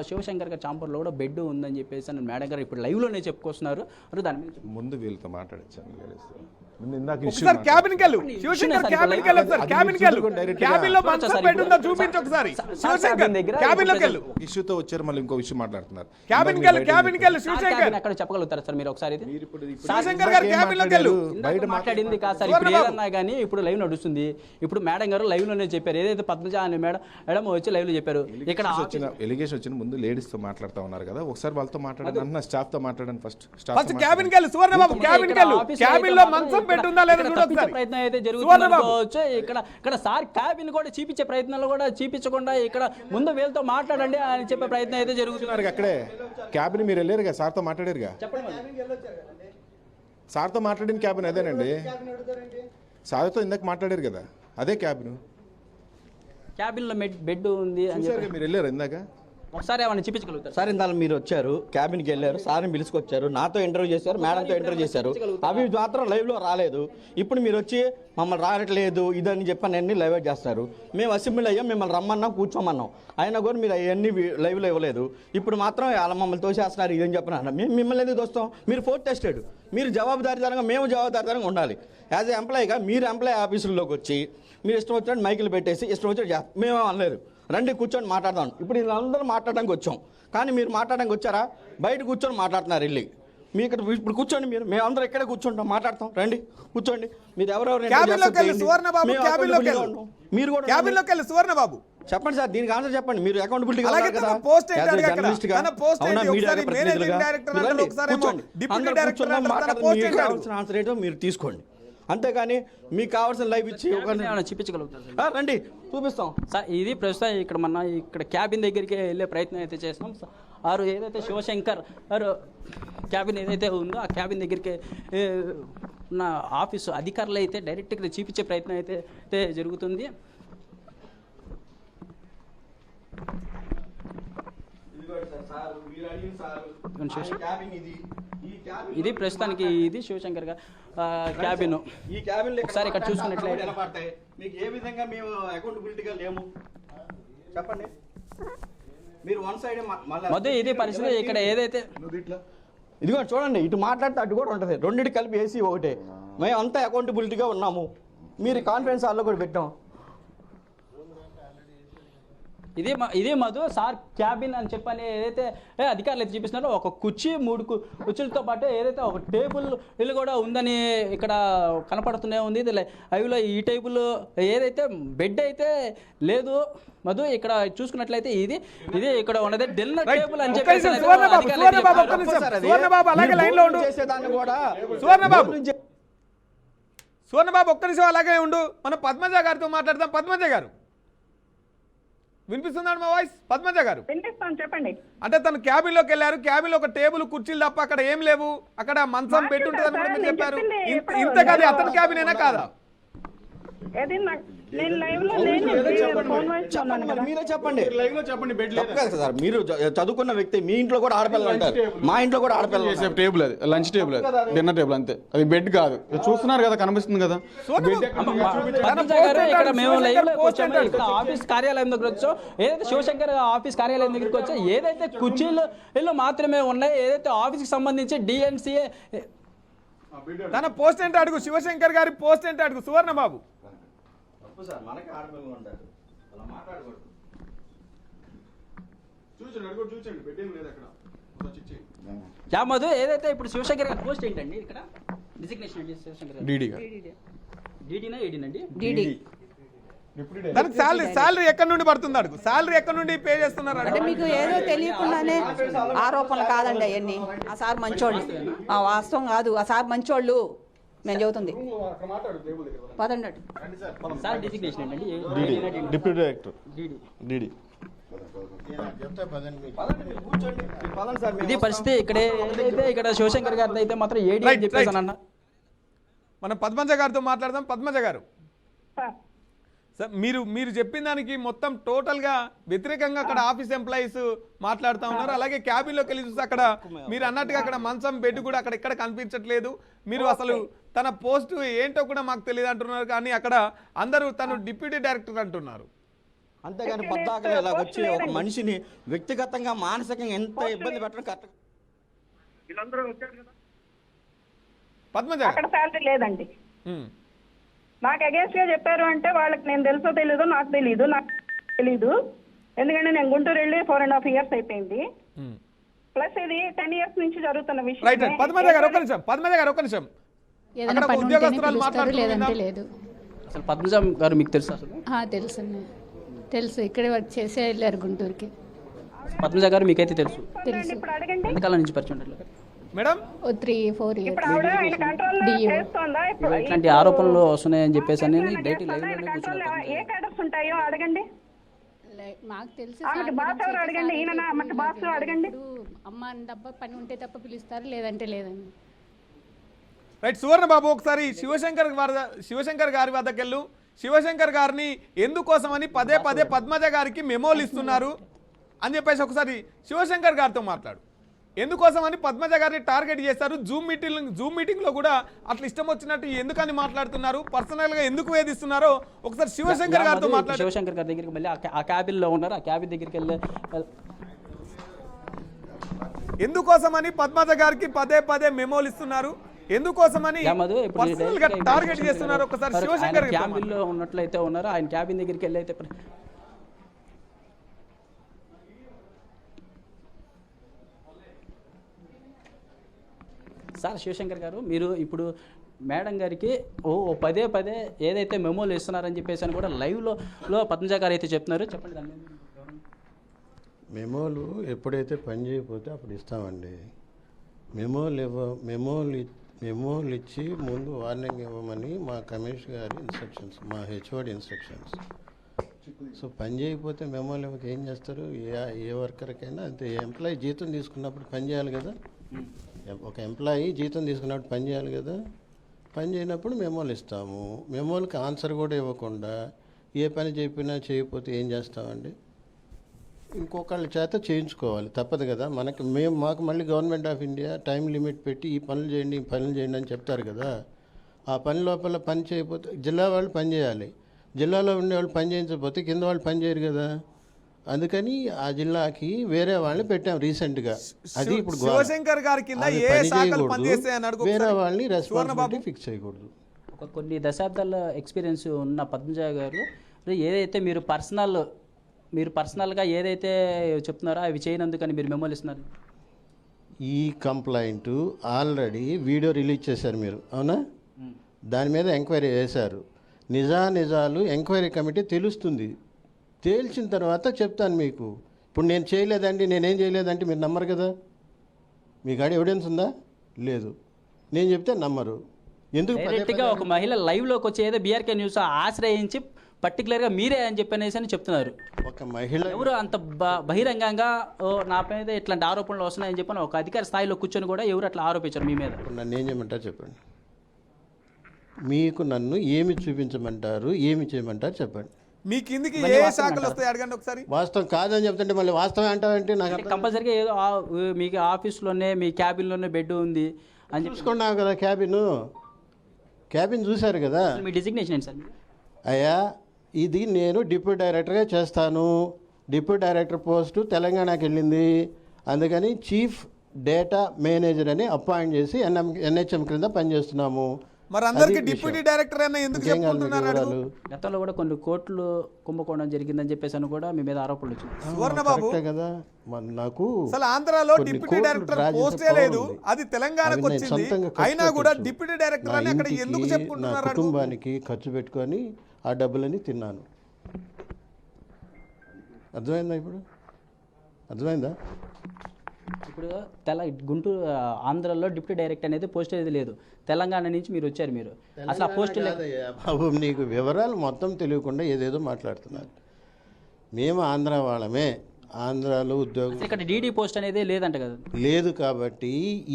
శివశంకర్ గారి ఛాంబర్లో కూడా బెడ్ ఉందని చెప్పేసి మేడం గారు ఇప్పుడు లైవ్లోనే చెప్పుకొస్తున్నారు. దాని మీద ముందు వీళ్ళతో మాట్లాడించాను. ఇష్యూతో వచ్చారు, మళ్ళీ ఇంకో విషయం మాట్లాడుతున్నారు. అక్కడ చెప్పగలుగుతారా సార్ మీరు ఒకసారి? బయట మాట్లాడింది కాదు సార్, ఇప్పుడు ఏదన్నా కానీ ఇప్పుడు లైవ్ నడుస్తుంది. ఇప్పుడు మేడం గారు లైవ్ లోనే చెప్పారు, ఏదైతే పద్మజ అని మేడం వచ్చి లైవ్ లో చెప్పారు. ఇక్కడ ఎలిగేషన్ వచ్చిన ముందు లేడీస్ తో మాట్లాడుతూ ఉన్నారు కదా, ఒకసారి వాళ్ళతో మాట్లాడండి, స్టాఫ్ తో మాట్లాడండి. ఫస్ట్ క్యాబిన్ కి వెళ్ళు సువర్ణబాబు, క్యాబిన్ లో మంచం పెట్టుందా లేదా ప్రయత్నం అయితే జరుగుతుంది. ఇక్కడ సార్ క్యాబిన్ కూడా చూపించే ప్రయత్నాలు కూడా చూపించకుండా ఇక్కడ ముందు వీళ్ళతో మాట్లాడండి అని చెప్పే ప్రయత్నం అయితే జరుగుతున్నారు. అక్కడే క్యాబిన్ మీరు వెళ్ళారుగా, సార్తో మాట్లాడారుగా. సార్తో మాట్లాడిన క్యాబిన్ అదేనండి, సార్తో ఇందాక మాట్లాడారు కదా, అదే క్యాబిన్. క్యాబిన్ లో బెడ్ ఉంది అని మీరు వెళ్ళారు ఇందాక, ఒకసారి ఏమైనా చూపించగలుగుతారు సార్? ఇందాక మీరు వచ్చారు, క్యాబిన్కి వెళ్ళారు, సార్ని పిలుచుకొచ్చారు, నాతో ఇంటర్వ్యూ చేశారు, మేడంతో ఇంటర్వ్యూ చేశారు, అవి మాత్రం లైవ్లో రాలేదు. ఇప్పుడు మీరు వచ్చి మమ్మల్ని రావట్లేదు ఇదని చెప్పని అన్ని లైవ్ చేస్తారు. మేము అసెంబ్లీ అయ్యాం, మిమ్మల్ని రమ్మన్నాం, కూర్చోమన్నాం, అయినా కూడా మీరు అవన్నీ లైవ్లో ఇవ్వలేదు. ఇప్పుడు మాత్రం అలా మమ్మల్ని తోసేస్తున్నారు ఇదని చెప్పిన మేము మిమ్మల్ని ఎందుకు తోస్తాం? మీరు ఫోర్త్ టెస్టెడ్, మీరు జవాబుదారీతనంగా, మేము జవాబుదారీతనంగా ఉండాలి. యాజ్ ఏ ఎంప్లాయీగా మీరు ఎంప్లాయీ ఆఫీసుల్లోకి వచ్చి మీరు ఇష్టం వచ్చినట్టు మైకులు పెట్టేసి ఇష్టం వచ్చినట్టు మేము అనలేరు. రండి కూర్చొని మాట్లాడదాం. ఇప్పుడు వీళ్ళందరూ మాట్లాడడానికి వచ్చాం, కానీ మీరు మాట్లాడడానికి వచ్చారా? బయట కూర్చొని మాట్లాడుతున్నారు వెళ్ళి. మీ ఇక్కడ ఇప్పుడు కూర్చోండి, మేమందరం ఇక్కడే కూర్చుంటాం, మాట్లాడతాం. రండి కూర్చోండి. మీరు ఎవరెవరు మీరు కూడా సువర్ణబాబు చెప్పండి సార్, దీనికి ఆన్సర్ చెప్పండి. మీరు అకౌంటబిలిటీ ఆన్సర్ ఏంటో మీరు తీసుకోండి, అంతేగాని మీకు కావాల్సిన లైవ్ ఇచ్చి చూపించగలుగుతారు. రండి చూపిస్తాం సార్. ఇది ప్రస్తుతం ఇక్కడ క్యాబిన్ దగ్గరికి వెళ్ళే ప్రయత్నం అయితే చేస్తాం. ఏదైతే శివశంకర్ క్యాబిన్ ఏదైతే ఉందో ఆ క్యాబిన్ దగ్గరికి ఉన్న ఆఫీసు అధికారులు అయితే డైరెక్ట్గా చూపించే ప్రయత్నం అయితే జరుగుతుంది. ఇది ప్రస్తుతానికి ఇది శివశంకర్ గారు క్యాబిన్. ఈ క్యాబిన్ ఒకసారి ఇక్కడ చూసుకున్నట్లయితే మీకు ఏ విధంగా మేము అకౌంటబిలిటీగా లేము చెప్పండి. మీరు వన్ సైడ్ మధు ఇది పరిస్థితి ఇక్కడ ఏదైతే ఇదిగో చూడండి, ఇటు మాట్లాడితే అటు కూడా ఉంటుంది, రెండింటి కలిపి ఏసీ ఒకటే. మేము అంతా అకౌంటబిలిటీగా ఉన్నాము. మీరు కాన్ఫరెన్స్ హాల్లో కూడా పెట్టాం. ఇదే మధు సార్ క్యాబిన్ అని చెప్పని ఏదైతే అధికారులు అయితే చూపిస్తున్నారో ఒక కుర్చీ 3 కుర్చీలతో పాటు ఏదైతే ఒక టేబుల్ ఇల్లు కూడా ఉందని ఇక్కడ కనపడుతూనే ఉంది. ఇది అవిలో ఈ టేబుల్ ఏదైతే బెడ్ అయితే లేదు మధు. ఇక్కడ చూసుకున్నట్లయితే ఇది ఇక్కడ ఉన్నది డిన్నర్ టేబుల్ అని చెప్పేసి సువర్ణబాబు ఒక్క నిమిషం అలాగే ఉండు. మనం పద్మజ గారితో మాట్లాడదాం. పద్మజ గారు వినిపిస్తున్నాడు మా వాయిస్? పద్మజ గారు వినిపిస్తాను, చెప్పండి. అంటే తను క్యాబిన్లోకి వెళ్ళారు. క్యాబిన్లో ఒక టేబుల్ కుర్చీలు తప్ప అక్కడ ఏం లేవు. అక్కడ మంచం బెడ్ ఉంటుందని కూడా మీరు చెప్పారు. ఇంత కాదు, అతని క్యాబిన్ అయినా కాదా? మీరే చెప్పండి. సార్ మీరు చదువుకున్న వ్యక్తి, మీ ఇంట్లో కూడా ఆడపిల్లలు ఉంటారు, మా ఇంట్లో కూడా ఆడపిల్లలు. టేబుల్ అది లంచ్ టేబుల్, అది డిన్నర్ టేబుల్ అంతే, అది బెడ్ కాదు. చూస్తున్నారు కదా, కనిపిస్తుంది కదా. ఇక్కడ మేము లైవ్ లోకి వచ్చాము. ఇక్కడ ఆఫీస్ కార్యాలయం దగ్గర వచ్చాం. ఏదైతే శివశంకర్ ఆఫీస్ కార్యాలయం దగ్గరికి వచ్చా, ఏదైతే కుర్చీలు మాత్రమే ఉన్నాయి, ఏదైతే ఆఫీస్ కి సంబంధించి డిఎన్సీఏ తన పోస్ట్ ఏంటో అడుగు. శివశంకర్ గారి పోస్ట్ ఏంటో అడుగు సువర్ణబాబు. మనకి ఆడపిల్లలు ఉంటారు, అలా మాట్లాడకూడదు. మధు ఏదైతే ఇప్పుడు శివశంకర్ గారి పోస్ట్ ఏంటండి? ఇక్కడ డిజిగ్నేషన్ అండి శివశంకర్ డీడీనా ఏడీనండి? దానికి శాలరీ ఎక్కడి నుండి పడుతుంది అడుగు. శాలరీ ఎక్కడి నుండి పే చేస్తున్నారు అంటే మీకు ఏదో తెలియకుండానే ఆరోపణలు కాదండి అవన్నీ. ఆ సార్ మంచోళ్ళు, వాస్తవం కాదు. ఆ సార్ మంచోళ్ళు మేము చెబుతుంది. పదండి. సార్ డిజిగ్నేషన్ ఏంటండి? Deputy director DD. ఇది పరిస్థితి. ఇక్కడ శివశంకర్ గారితో అయితే మాత్రం ఏడీ అని చెప్పేసి అన్న. మనం పద్మజ గారితో మాట్లాడదాం. పద్మజ గారు, సార్ మీరు చెప్పిన దానికి మొత్తం టోటల్గా వ్యతిరేకంగా అక్కడ ఆఫీస్ ఎంప్లాయీస్ మాట్లాడుతూ ఉన్నారు. అలాగే క్యాబిన్లోకి వెళ్ళి చూస్తే అక్కడ మీరు అన్నట్టుగా అక్కడ మంచం బెడ్ కూడా అక్కడ ఎక్కడ కనిపించట్లేదు. మీరు అసలు తన పోస్ట్ ఏంటో కూడా మాకు తెలియదు అంటున్నారు. కానీ అక్కడ అందరూ తను డిప్యూటీ డైరెక్టర్ అంటున్నారు. అంతేగాని పొద్దాకలు ఇలా వచ్చి ఒక మనిషిని వ్యక్తిగతంగా మానసికంగా ఎంత ఇబ్బంది పెట్టడం కరెక్ట్. పద్మజ అక్కడ శాలరీ లేదండి. నాకు అగేన్స్ట్ గా చెప్పారు అంటే వాళ్ళకి నేను తెలుసో తెలీదు, నాకు తెలీదు. ఎందుకంటే నేను గుంటూరు వెళ్ళి 4.5 years అయిపోయింది. ప్లస్ ఇది 10 years నుంచి జరుగుతున్న విషయం. పద్మజ గారు ఒక్క నిమిషం. ఉద్యోగస్తురాలు మాట్లాడుతున్నారు. అసలు పద్మజ గారు మీకు తెలుసా? తెలుసు. ఇక్కడే వర్క్ చేసే వెళ్ళారు గుంటూరుకి. పద్మజ గారు మీకైతే తెలుసు? ఇప్పుడు అడగండి. ఎంతకాలం నుంచి పరిచయం ఉంటారు మేడం? 3-4 years. ఇప్పుడు ఆవిడ ఆయన కంట్రోల్ చేస్తోందా? ఇట్లాంటి ఆరోపణలు వస్తున్నాయని చెప్పేసి ఏ క్యాడర్స్ ఉంటాయో అడగండి. మాకు తెలుసు. బాస్ ఎవరు అడగండి. ఈయన బాస్ అడగండి. అమ్మ తప్ప పని ఉంటే తప్ప పిలుస్తారు, లేదంటే లేదండి. రైట్ సువర్ణబాబు, ఒకసారి శివశంకర్ గారి వద్దకు వెళ్ళు. శివశంకర్ గారిని ఎందుకోసమని పదే పద్మజ గారికి మెమోలు ఇస్తున్నారు అని చెప్పేసి ఒకసారి శివశంకర్ గారితో మాట్లాడు. ఎందుకోసమని పద్మజ గారిని టార్గెట్ చేస్తారు? జూమ్ మీటింగ్లో కూడా అట్లా ఇష్టం వచ్చినట్టు ఎందుకని మాట్లాడుతున్నారు? పర్సనల్గా ఎందుకు వేధిస్తున్నారో ఒకసారి శివశంకర్ గారితో మాట్లాడు. శివశంకర్ గారి దగ్గరికి మళ్ళీ ఆ క్యాబిన్లో ఉన్నారు. ఆ క్యాబిన్ దగ్గరికి వెళ్ళి ఎందుకోసమని పద్మజ గారికి పదే మెమోలు ఇస్తున్నారు, ఎందుకోసమని పర్సనల్ గా టార్గెట్ చేస్తున్నారు? ఒకసారి శివశంకర్ క్యాబిన్ లో ఉన్నట్లయితే ఉన్నారు. ఆయన క్యాబిన్ దగ్గరికి వెళ్ళి అయితే సార్ శివశంకర్ గారు, మీరు ఇప్పుడు మేడం గారికి పదే ఏదైతే మెమోలు ఇస్తున్నారని చెప్పేసి అని కూడా లైవ్లో పద్మజ గారు అయితే చెప్తున్నారు. చెప్పండి. దాన్ని మెమోలు ఎప్పుడైతే పని చేయకపోతే అప్పుడు ఇస్తామండి. మెమోలు ఇచ్చి ముందు వార్నింగ్ ఇవ్వమని మా కమిషనర్ గారి ఇన్స్ట్రక్షన్స్, మా హెచ్ఓడి ఇన్స్ట్రక్షన్స్. సో పని చేయకపోతే మెమోలు ఇవ్వక ఏం చేస్తారు? ఏ వర్కర్కైనా అంతే. ఎంప్లాయీ జీతం తీసుకున్నప్పుడు పని చేయాలి కదా. ఒక ఎంప్లాయీ జీతం తీసుకున్నప్పుడు పని చేయాలి కదా. పని చేయనప్పుడు మెమోలు ఇస్తాము. మెమోలకి ఆన్సర్ కూడా ఇవ్వకుండా ఏ పని చెప్పినా చేయకపోతే ఏం చేస్తామండి? ఇంకొకళ్ళ చేత చేయించుకోవాలి, తప్పదు కదా. మాకు మళ్ళీ government of India time limit పెట్టి ఈ పనులు చేయండి అని చెప్తారు కదా. ఆ పని లోపల పని చేయకపోతే జిల్లా వాళ్ళు పని చేయాలి. జిల్లాలో ఉండేవాళ్ళు పని చేయించకపోతే కింద వాళ్ళు పని చేయరు కదా. అందుకని ఆ జిల్లాకి వేరే వాళ్ళని పెట్టాం రీసెంట్గా. అది ఇప్పుడు శివశంకర్ గారి కింద ఆమె ఏ పని శాఖలు చేయకూడదు, పనిచేస్తాయని అడుగు వేరే ఒకసారి. వాళ్ళని సువర్ణబాబు. రెస్పాన్సిబిలిటీ ఫిక్స్ చేయకూడదు. ఒక కొన్ని దశాబ్దాల ఎక్స్పీరియన్స్ ఉన్న పద్మజ గారు ఏదైతే మీరు పర్సనల్గా ఏదైతే చెప్తున్నారో అవి చేయనందుకని మీరు మెమోలు ఇస్తున్నారు. ఈ కంప్లైంట్ ఆల్రెడీ వీడియో రిలీజ్ చేశారు మీరు, అవునా? దాని మీద ఎంక్వైరీ చేశారు. నిజాలు ఎంక్వైరీ కమిటీ తెలుస్తుంది. తేల్చిన తర్వాత చెప్తాను మీకు. ఇప్పుడు నేను చేయలేదండి, నేనేం చేయలేదంటే మీరు నమ్మరు కదా. మీ కాడ ఎవిడెన్స్ ఉందా? లేదు. నేను చెప్తే నమ్మరు. ఎందుకు డైరెక్ట్గా ఒక మహిళ లైవ్లోకి వచ్చి ఏదో బీఆర్కే న్యూస్ ఆశ్రయించి పర్టికులర్గా మీరే అని చెప్పనేసి అని చెప్తున్నారు. ఒక మహిళ ఎవరు అంత బహిరంగంగా నా మీద ఇట్లాంటి ఆరోపణలు వస్తున్నాయని చెప్పని ఒక అధికార స్థాయిలో కూర్చొని కూడా ఎవరు అట్లా ఆరోపించారు మీ మీద? నన్ను ఏం చేయమంటారు చెప్పండి. మీకు నన్ను ఏమి చూపించమంటారు, ఏమి చేయమంటారు చెప్పండి. మీ కిందికి ఏ శాఖలు వస్తాయి అడగండి ఒకసారి. వాస్తవం కాదని చెప్తుంటే మళ్ళీ వాస్తవం అంటావంటే నాకు కంపల్సరీగా ఏదో మీకు ఆఫీస్లోనే మీ క్యాబిన్లోనే బెడ్ ఉంది అని చూసుకున్నావు కదా. క్యాబిన్ చూశారు కదా. మీ డిజిగ్నేషన్ ఏంటి సార్? అయ్యా, ఇది నేను డిప్యూటీ డైరెక్టర్గా చేస్తాను. డిప్యూటీ డైరెక్టర్ పోస్టు తెలంగాణకి వెళ్ళింది. అందుకని చీఫ్ డేటా మేనేజర్ అని అపాయింట్ చేసి ఎన్హెచ్ఎం క్రింద పనిచేస్తున్నాము. మరి అందరికి డిప్యూటీ డైరెక్టర్ అయినా ఎందుకు చెప్పుకుంటున్నారు? గతంలో కూడా కొన్ని కోట్లు కుంభకోణం జరిగిందని చెప్పేసి అని కూడా మీ మీద ఆరోపణలు వచ్చింది. సువర్ణబాబు కదా, నాకు అసలు ఆంధ్రాలో డిప్యూటీ డైరెక్టర్ పోస్టే లేదు, అది తెలంగాణకు వచ్చింది. అయినా కూడా డిప్యూటీ డైరెక్టర్ అని అక్కడ ఎందుకు చెప్పుకుంటున్నారు? కుటుంబానికి ఖర్చు పెట్టుకొని ఆ డబ్బులని తిన్నాను. అర్థమైందా? ఇప్పుడు అర్థమైందా? ఇప్పుడు గుంటూరు ఆంధ్రాలో డిప్యూటీ డైరెక్టర్ అనేది పోస్ట్ అనేది లేదు. తెలంగాణ నుంచి మీరు వచ్చారు. మీరు అసలు ఆ పోస్ట్ బాబు, నీకు వివరాలు మొత్తం తెలియకుండా ఏదేదో మాట్లాడుతున్నారు. మేము ఆంధ్ర వాళ్ళమే. ఆంధ్రాలో ఉద్యోగం ఇక్కడ డీడీ పోస్ట్ అనేది లేదంట కదా. లేదు కాబట్టి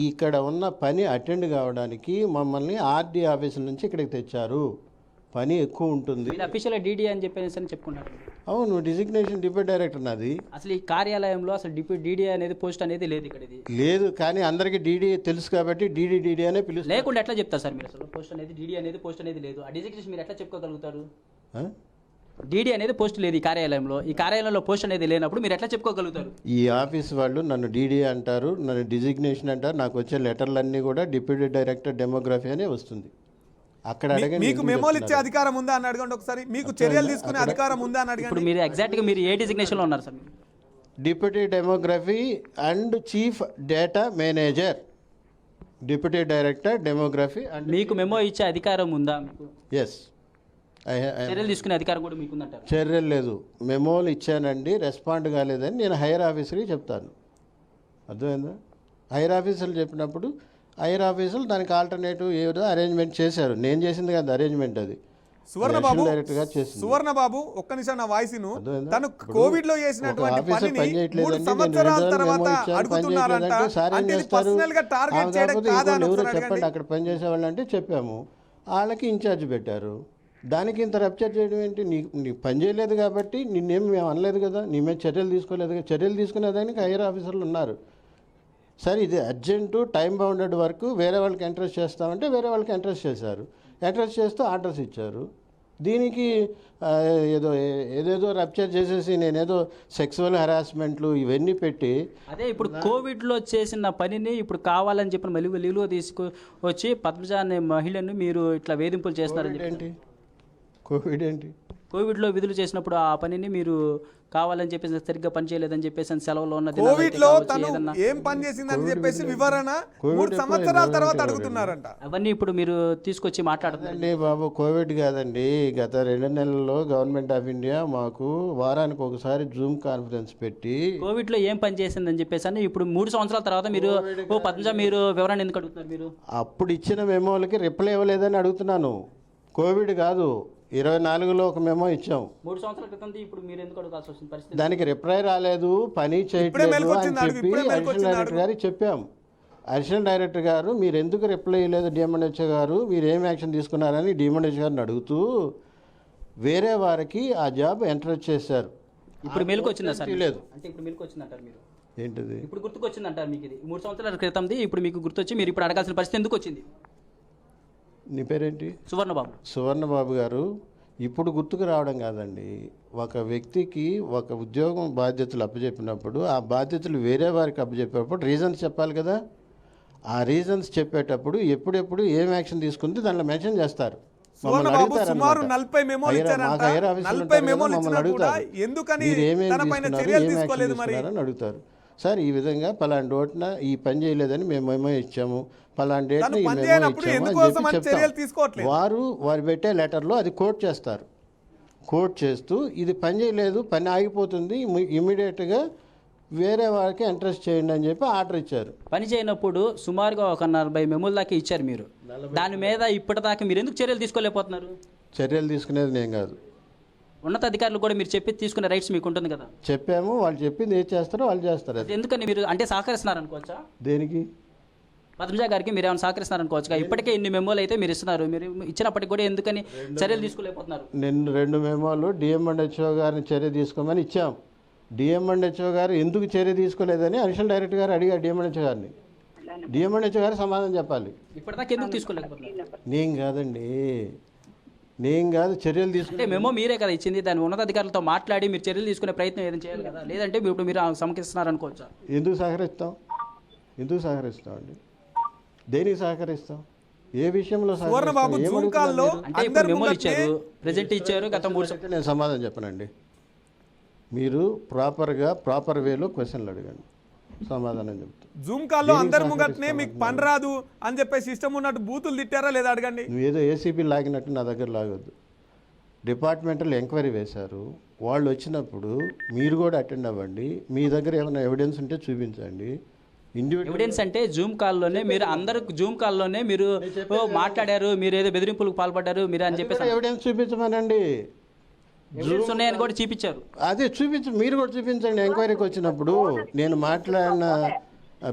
ఇక్కడ ఉన్న పని అటెండ్ కావడానికి మమ్మల్ని ఆర్డీ ఆఫీసుల నుంచి ఇక్కడికి తెచ్చారు. పని ఎక్కువ ఉంటుంది. అఫీషియల్ డీడీ అని చెప్పేసి అని చెప్పుకుంటారు. అవును, డిజిగ్నేషన్ డిప్యూటీ డైరెక్టర్ నాది. అసలు ఈ కార్యాలయంలో అసలు డీడీ అనేది పోస్ట్ అనేది లేదు ఇక్కడ. లేదు, కానీ అందరికీ డీడీ తెలుసు కాబట్టి డీడీ అనే పిలుస్తారు. లేకుండా ఎట్లా చెప్తారు సార్ మీరు? అసలు పోస్ట్ అనేది డీడీ అనేది పోస్ట్ అనేది లేదు. ఆ డిజిగ్నేషన్ మీరు ఎట్లా చెప్పుకోగలుగుతారు? డీడీ అనేది పోస్ట్ లేదు ఈ కార్యాలయంలో. ఈ కార్యాలయంలో పోస్ట్ అనేది లేనప్పుడు మీరు ఎట్లా చెప్పుకోగలుగుతారు? ఈ ఆఫీస్ వాళ్ళు నన్ను డీడీ అంటారు, నన్ను డిజిగ్నేషన్ అంటారు. నాకు వచ్చే లెటర్లన్నీ కూడా డిప్యూటీ డైరెక్టర్ డెమోగ్రఫీ అనే వస్తుంది. అక్కడ అడగండి. మీకు మెమోలు ఇచ్చే అధికారం ఉందా అని అడగండి ఒకసారి. మీకు చర్యలు తీసుకునే అధికారం ఉందా అని అడగండి. ఇప్పుడు మీరు ఎగ్జాక్ట్గా మీరు ఏ డిజిగ్నేషన్లో ఉన్నారు sir? Deputy demography and chief data manager. Deputy director demography and మీకు మెమో ఇచ్చే అధికారం ఉందా మీకు? ఎస్. చర్యలు తీసుకునే అధికారం కూడా మీకు ఉందంటారు? చర్యలు లేదు. మెమోలు ఇచ్చానండి, రెస్పాండ్ కాలేదని నేను హైయర్ ఆఫీసర్కి చెప్తాను. అర్థమైందా? హైయర్ ఆఫీసర్లు చెప్పినప్పుడు హైయర్ ఆఫీసర్లు దానికి ఆల్టర్నేటివ్ ఏదో అరేంజ్మెంట్ చేశారు. నేను చేసింది కాదు అరేంజ్మెంట్, అది సువర్ణబాబు. డైరెక్ట్గా చేసింది. సువర్ణబాబు, ఒక్క నిమిషం నా వాయిస్ ను. తను కోవిడ్ లో చేసినటువంటి పనిని 3 సంవత్సరాల తర్వాత అడుగుతున్నారంట. అంటే ఇది పర్సనల్ గా టార్గెట్ చేయడం కాదా అని చెప్పండి. అక్కడ పనిచేసే వాళ్ళు అంటే చెప్పాము, వాళ్ళకి ఇన్ఛార్జ్ పెట్టారు. దానికి ఇంత రప్చర్ చేయడం ఏంటి? నీ పని చేయలేదు కాబట్టి నిన్నేం మేము అనలేదు కదా, నీ మీద చర్యలు తీసుకోలేదు కదా. చర్యలు తీసుకునేదానికి హైయర్ ఆఫీసర్లు ఉన్నారు. సరే, ఇది అర్జెంటు టైం బౌండెడ్ వర్క్, వేరే వాళ్ళకి ఎంట్రెస్ట్ చేస్తామంటే వేరే వాళ్ళకి ఎంట్రెస్ట్ చేశారు. ఎంట్రెస్ట్ చేస్తూ ఆర్డర్స్ ఇచ్చారు. దీనికి ఏదేదో రప్చర్ చేసేసి నేనేదో సెక్సువల్ హెరాస్మెంట్లు ఇవన్నీ పెట్టి అదే ఇప్పుడు కోవిడ్లో చేసిన పనిని ఇప్పుడు కావాలని చెప్పిన మళ్ళీ వెలుగులో తీసుకొచ్చి పద్మజ అనే మహిళను మీరు ఇట్లా వేధింపులు చేస్తారని ఏంటి? కోవిడ్ ఏంటి? కోవిడ్లో విధులు చేసినప్పుడు ఆ పనిని మీరు కావాలని చెప్పేసి సరిగ్గా పని చేయలేదని చెప్పేసి సెలవులో ఉన్న కోవిడ్ లో తను ఏం పని చేసిందని చెప్పేసి వివరణ 3 సంవత్సరాల తర్వాత అడుగుతున్నారంట. అవన్నీ ఇప్పుడు మీరు తీసుకొచ్చి మాట్లాడుతున్నారండి. బాబు, కోవిడ్ కాదండి. గత 2 నెలల్లో గవర్నమెంట్ ఆఫ్ ఇండియా మాకు వారానికి ఒకసారి జూమ్ కాన్ఫరెన్స్ పెట్టి కోవిడ్ లో ఏం పని చేసిందని చెప్పేసి అని ఇప్పుడు 3 సంవత్సరాల తర్వాత మీరు పద్మజ మీరు వివరణ ఎందుకు అడుగుతున్నారు? మీరు అప్పుడు ఇచ్చిన మెమోలకి రిప్లై ఇవ్వలేదని అడుగుతున్నాను. కోవిడ్ కాదు, 24లో ఒక మెమో ఇచ్చాం. 3 సంవత్సరాల క్రితం ఇప్పుడు మీరు ఎందుకు అడగాల్సి వచ్చిన పరిస్థితి? దానికి రిప్లై రాలేదు, పని చేయట్లేదు అని చెప్పి అడిషనల్ డైరెక్టర్ గారికి చెప్పాం. అడిషనల్ డైరెక్టర్ గారు మీరు ఎందుకు రిప్లై ఇవ్వలేదు డిఎంఎన్హెచ్ఓ గారు, మీరు ఏం యాక్షన్ తీసుకున్నారని డిఎంఎన్హెచ్ఓ గారిని అడుగుతూ వేరే వారికి ఆ జాబ్ ఎంటర్ చేశారు. ఇప్పుడు మెలకు వచ్చిందా సార్? లేదు. అంటే ఇప్పుడు మెలకు వచ్చిందంటారు మీరు? ఏంటిది? ఇప్పుడు గుర్తుకొచ్చిందంటారు మీకు? ఇది 3 సంవత్సరాల క్రితంది ఇప్పుడు మీకు గుర్తొచ్చి మీరు ఇప్పుడు అడగాల్సిన పరిస్థితి ఎందుకు వచ్చింది? నీ పేరేంటి? సువర్ణబాబు. సువర్ణబాబు గారు, ఇప్పుడు గుర్తుకు రావడం కాదండి, ఒక వ్యక్తికి ఒక ఉద్యోగం బాధ్యతలు అప్పచెప్పినప్పుడు ఆ బాధ్యతలు వేరే వారికి అప్పచెప్పేటప్పుడు రీజన్స్ చెప్పాలి కదా. ఆ రీజన్స్ చెప్పేటప్పుడు ఎప్పుడెప్పుడు ఏం యాక్షన్ తీసుకుంటే దాంట్లో మెన్షన్ చేస్తారు. సుమారు 40 మెమోలు ఇచ్చారంట. 40 మెమోలు ఇచ్చినా కూడా ఎందుకని తన పైన చర్యలు తీసుకోలేదు మరి అని అడుగుతారు. సార్ ఈ విధంగా పలాంటి డేట్న ఈ పని చేయలేదని మేము మెమో ఇచ్చాము, పలాంటి డేట్న ఈ మెమో ఇచ్చాము అని చెప్పి చెప్తాం. వారు పెట్టే లెటర్లో అది కోట్ చేస్తారు. కోట్ చేస్తూ ఇది పని చేయలేదు, పని ఆగిపోతుంది, ఇమీడియట్గా వేరే వారికి ఇంట్రెస్ట్ చేయండి అని చెప్పి ఆర్డర్ ఇచ్చారు. పని చేయనప్పుడు సుమారుగా ఒక 40 మెమోల దాకా ఇచ్చారు మీరు. దాని మీద ఇప్పటిదాకా మీరు ఎందుకు చర్యలు తీసుకోలేకపోతున్నారు? చర్యలు తీసుకునేది నేను కాదు, ఉన్నతాధికారులు కూడా మీరు చెప్పి తీసుకునే రైట్స్ మీకు ఉంటుంది కదా. చెప్పాము, వాళ్ళు చెప్పింది ఏం చేస్తారో వాళ్ళు చేస్తారు. అది ఎందుకని మీరు అంటే సహకరిస్తున్నారు అనుకోవచ్చా? దేనికి? పద్మజ గారికి మీరు ఏమైనా సహకరిస్తున్నారు అనుకోవచ్చు. ఇప్పటికే ఇన్ని మెమోలు అయితే మీరు ఇస్తున్నారు, మీరు ఇచ్చినప్పటికి కూడా ఎందుకని చర్యలు తీసుకోలేకపోతున్నారు? నేను 2 మెమోలు డిఎంఎండ్హెచ్ఓ గారిని చర్య తీసుకోమని ఇచ్చాం. డిఎంఎండ్హెచ్ఓ గారు ఎందుకు చర్య తీసుకోలేదని అడిషనల్ డైరెక్టర్ గారు అడిగారు డిఎంఎండ్హెచ్ఓ గారిని. డిఎంఎండ్హెచ్ఓ గారు సమాధానం చెప్పాలి. ఇప్పటిదాకా ఎందుకు తీసుకోలేకపోతున్నారు? నేను కాదండి, నేను కాదు చర్యలు తీసుకుంటే మెమో మీరే కదా ఇచ్చింది. దాని ఉన్నతాధికారులతో మాట్లాడి మీరు చర్యలు తీసుకునే ప్రయత్నం ఏదైనా చేయాలి కదా. లేదంటే ఇప్పుడు మీరు సమకిస్తున్నారు అనుకోవచ్చా? ఎందుకు సహకరిస్తాం? ఎందుకు సహకరిస్తాం అండి? దేనికి సహకరిస్తాం? ఏ విషయంలో సువర్ణబాబు జూమ్ కాల్లో అంటే ఇప్పుడు మెమోలు ఇచ్చారు, ప్రెజెంట్ ఇచ్చారు, గత 3 నేను సమాధానం చెప్పనండి. మీరు ప్రాపర్ వేలో క్వశ్చన్లు అడగండి, సమాధానం చెప్తాను. జూమ్ కాల్లో అందరి ముంగట్నే మీకు పని రాదు అని చెప్పేసి ఇష్టం ఉన్నట్టు బూతులు తిట్టారా లేదా అడగండి. నువ్వు ఏదో ఏసీపీ లాగినట్టు నా దగ్గర లాగొద్దు. డిపార్ట్మెంటల్ ఎంక్వైరీ వేశారు, వాళ్ళు వచ్చినప్పుడు మీరు కూడా అటెండ్ అవ్వండి. మీ దగ్గర ఏమైనా ఎవిడెన్స్ ఉంటే చూపించండి. ఎవిడెన్స్ అంటే జూమ్ కాల్లోనే మీరు అందరూ జూమ్ కాల్లోనే మీరు మాట్లాడారు, మీరు ఏదో బెదిరింపులకు పాల్పడ్డారు మీరు అని చెప్పేసి ఎవిడెన్స్ చూపించమనండి. ఉన్నాయని కూడా చూపించారు. అదే మీరు కూడా చూపించండి. ఎంక్వైరీకి వచ్చినప్పుడు నేను మాట్లాడిన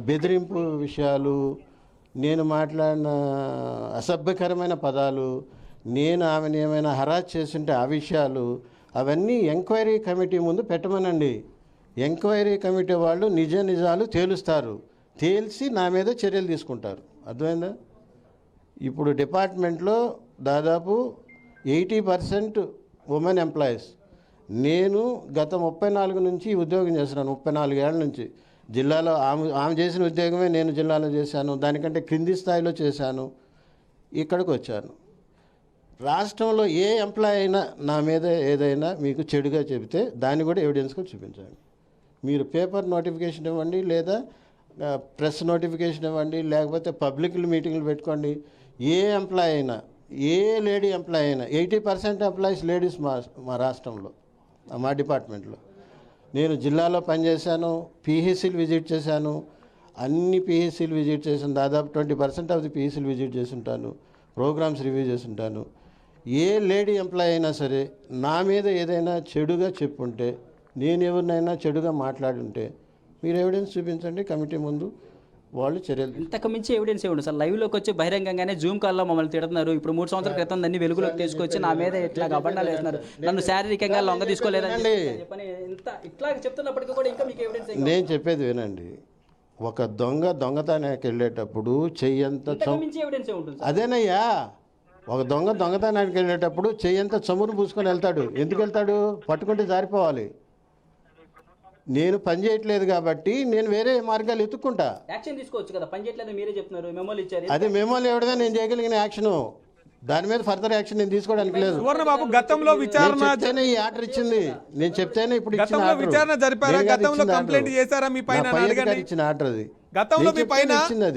బెదిరింపు విషయాలు, నేను మాట్లాడిన అసభ్యకరమైన పదాలు, నేను ఆమెను ఏమైనా హరాస్ చేస్తుంటే ఆ విషయాలు అవన్నీ ఎంక్వైరీ కమిటీ ముందు పెట్టమనండి. ఎంక్వైరీ కమిటీ వాళ్ళు నిజాలు తేలుస్తారు, తేల్చి నా మీద చర్యలు తీసుకుంటారు. అర్థమైందా? ఇప్పుడు డిపార్ట్మెంట్లో దాదాపు 80% ఉమెన్ ఎంప్లాయీస్. నేను గత 34 నుంచి ఉద్యోగం చేస్తున్నాను, 34 ఏళ్ళ నుంచి జిల్లాలో. ఆమె చేసిన ఉద్యోగమే నేను జిల్లాలో చేశాను, దానికంటే క్రింది స్థాయిలో చేశాను, ఇక్కడికి వచ్చాను. రాష్ట్రంలో ఏ ఎంప్లాయీ అయినా నా మీద ఏదైనా మీకు చెడుగా చెబితే దాన్ని కూడా ఎవిడెన్స్గా చూపించండి. మీరు పేపర్ నోటిఫికేషన్ ఇవ్వండి, లేదా ప్రెస్ నోటిఫికేషన్ ఇవ్వండి, లేకపోతే పబ్లిక్ మీటింగ్లు పెట్టుకోండి. ఏ ఎంప్లాయీ అయినా, ఏ లేడీ ఎంప్లాయీ అయినా, 80% ఎంప్లాయీస్ లేడీస్ మా రాష్ట్రంలో, మా డిపార్ట్మెంట్లో. నేను జిల్లాలో పనిచేశాను, పిహెచ్సిలు విజిట్ చేశాను, అన్ని పిహెచ్సిలు విజిట్ చేశాను. దాదాపు 20% ఆఫ్ ది పిహెచ్సిలు విజిట్ చేసి ఉంటాను, ప్రోగ్రామ్స్ రివ్యూ చేసి ఉంటాను. ఏ లేడీ ఎంప్లాయీ అయినా సరే నా మీద ఏదైనా చెడుగా చెప్పుంటే, నేను ఎవరినైనా చెడుగా మాట్లాడి ఉంటే మీరు ఎవిడెన్స్ చూపించండి కమిటీ ముందు, వాళ్ళు చర్యలు. ఇంతకు మించి ఎవిడెన్స్ ఇవ్వండి సార్. లైవ్లోకి వచ్చి బహిరంగంగానే జూమ్ కాల్లో మమ్మల్ని తిడుతున్నారు. ఇప్పుడు 3 సంవత్సరాల క్రితం దాన్ని వెలుగులోకి తీసుకొచ్చి నా మీద ఇట్లా అబండాలు వేస్తున్నారు, నన్ను శారీరకంగా లొంగ తీసుకోలేదండి ఇట్లా చెప్తున్నప్పటికీ కూడా ఇంకా మీకు ఎవిడెన్స్? నేను చెప్పేది వినండి. ఒక దొంగతనానికి వెళ్ళేటప్పుడు చెయ్యంత అదేనయ్యా, ఒక దొంగతనానికి వెళ్ళేటప్పుడు చెయ్యంత చమురు పూసుకొని వెళ్తాడు. ఎందుకు వెళ్తాడు? పట్టుకుంటే జారిపోవాలి. నేను పని చేయట్లేదు కాబట్టి నేను వేరే మార్గాలు ఎత్తుక్కుంటా. యాక్షన్ తీసుకోవచ్చు కదా, పని చేయట్లేదు మీరే చెప్తున్నారు, మెమోలు ఇచ్చారు. అదే మెమోలు ఇవ్వడమే నేను చేయగలిగిన యాక్షన్. దాని మీద ఫర్దర్ యాక్షన్ నేను తీసుకోవడానికి లేదు. సువర్ణబాబు గతంలో విచారణ ఈ ఆర్డర్ ఇచ్చింది, నేను చెప్తేనే ఇప్పుడు విచారణ జరిపారా? గతంలో కంప్లైంట్ చేశారా మీ పైన? ఇచ్చిన ఆర్డర్ అది. గతంలో మీ పైన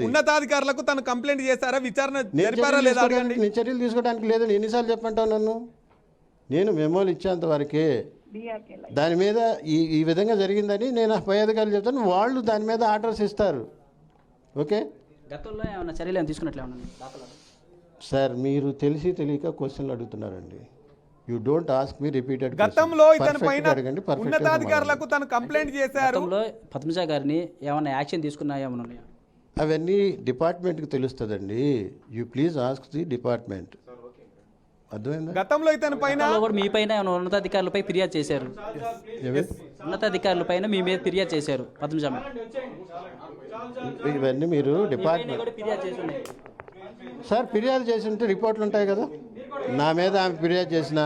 ఉన్నతాధికారులకు తను కంప్లైంట్ చేశారా? విచారణ జరిపారా లేదా? నేను చర్యలు తీసుకోవడానికి లేదని ఎన్నిసార్లు చెప్పంటావు నన్ను? నేను మెమోలు ఇచ్చేంత వరకే. దాని మీద ఈ విధంగా జరిగిందని నేను పై అధికారులు చెప్తాను, వాళ్ళు దాని మీద ఆర్డర్స్ ఇస్తారు. ఓకే, గతంలో ఏమైనా చర్యలు తీసుకున్నట్లే సార్, మీరు తెలిసి తెలియక క్వశ్చన్లు అడుగుతున్నారండి. You don't ask me repeated. గతంలో ఇతని పైన ఉన్నతాధికారులకు తను కంప్లైంట్ చేశారు. పద్మజ గారిని ఏమైనా యాక్షన్ తీసుకున్నాయా? అవన్నీ డిపార్ట్మెంట్కి తెలుస్తుందండి. You please ask the department. అర్థమైందా? గతంలో ఇతని పైన మీ పైన ఉన్నతాధికారులపై ఫిర్యాదు చేశారు. ఉన్నతాధికారుల పైన మీ మీద ఫిర్యాదు చేశారు పద్మజ. ఇవన్నీ మీరు డిపార్ట్మెంట్ సార్ ఫిర్యాదు చేసి ఉంటే రిపోర్ట్లు ఉంటాయి కదా. నా మీద ఆమె ఫిర్యాదు చేసిన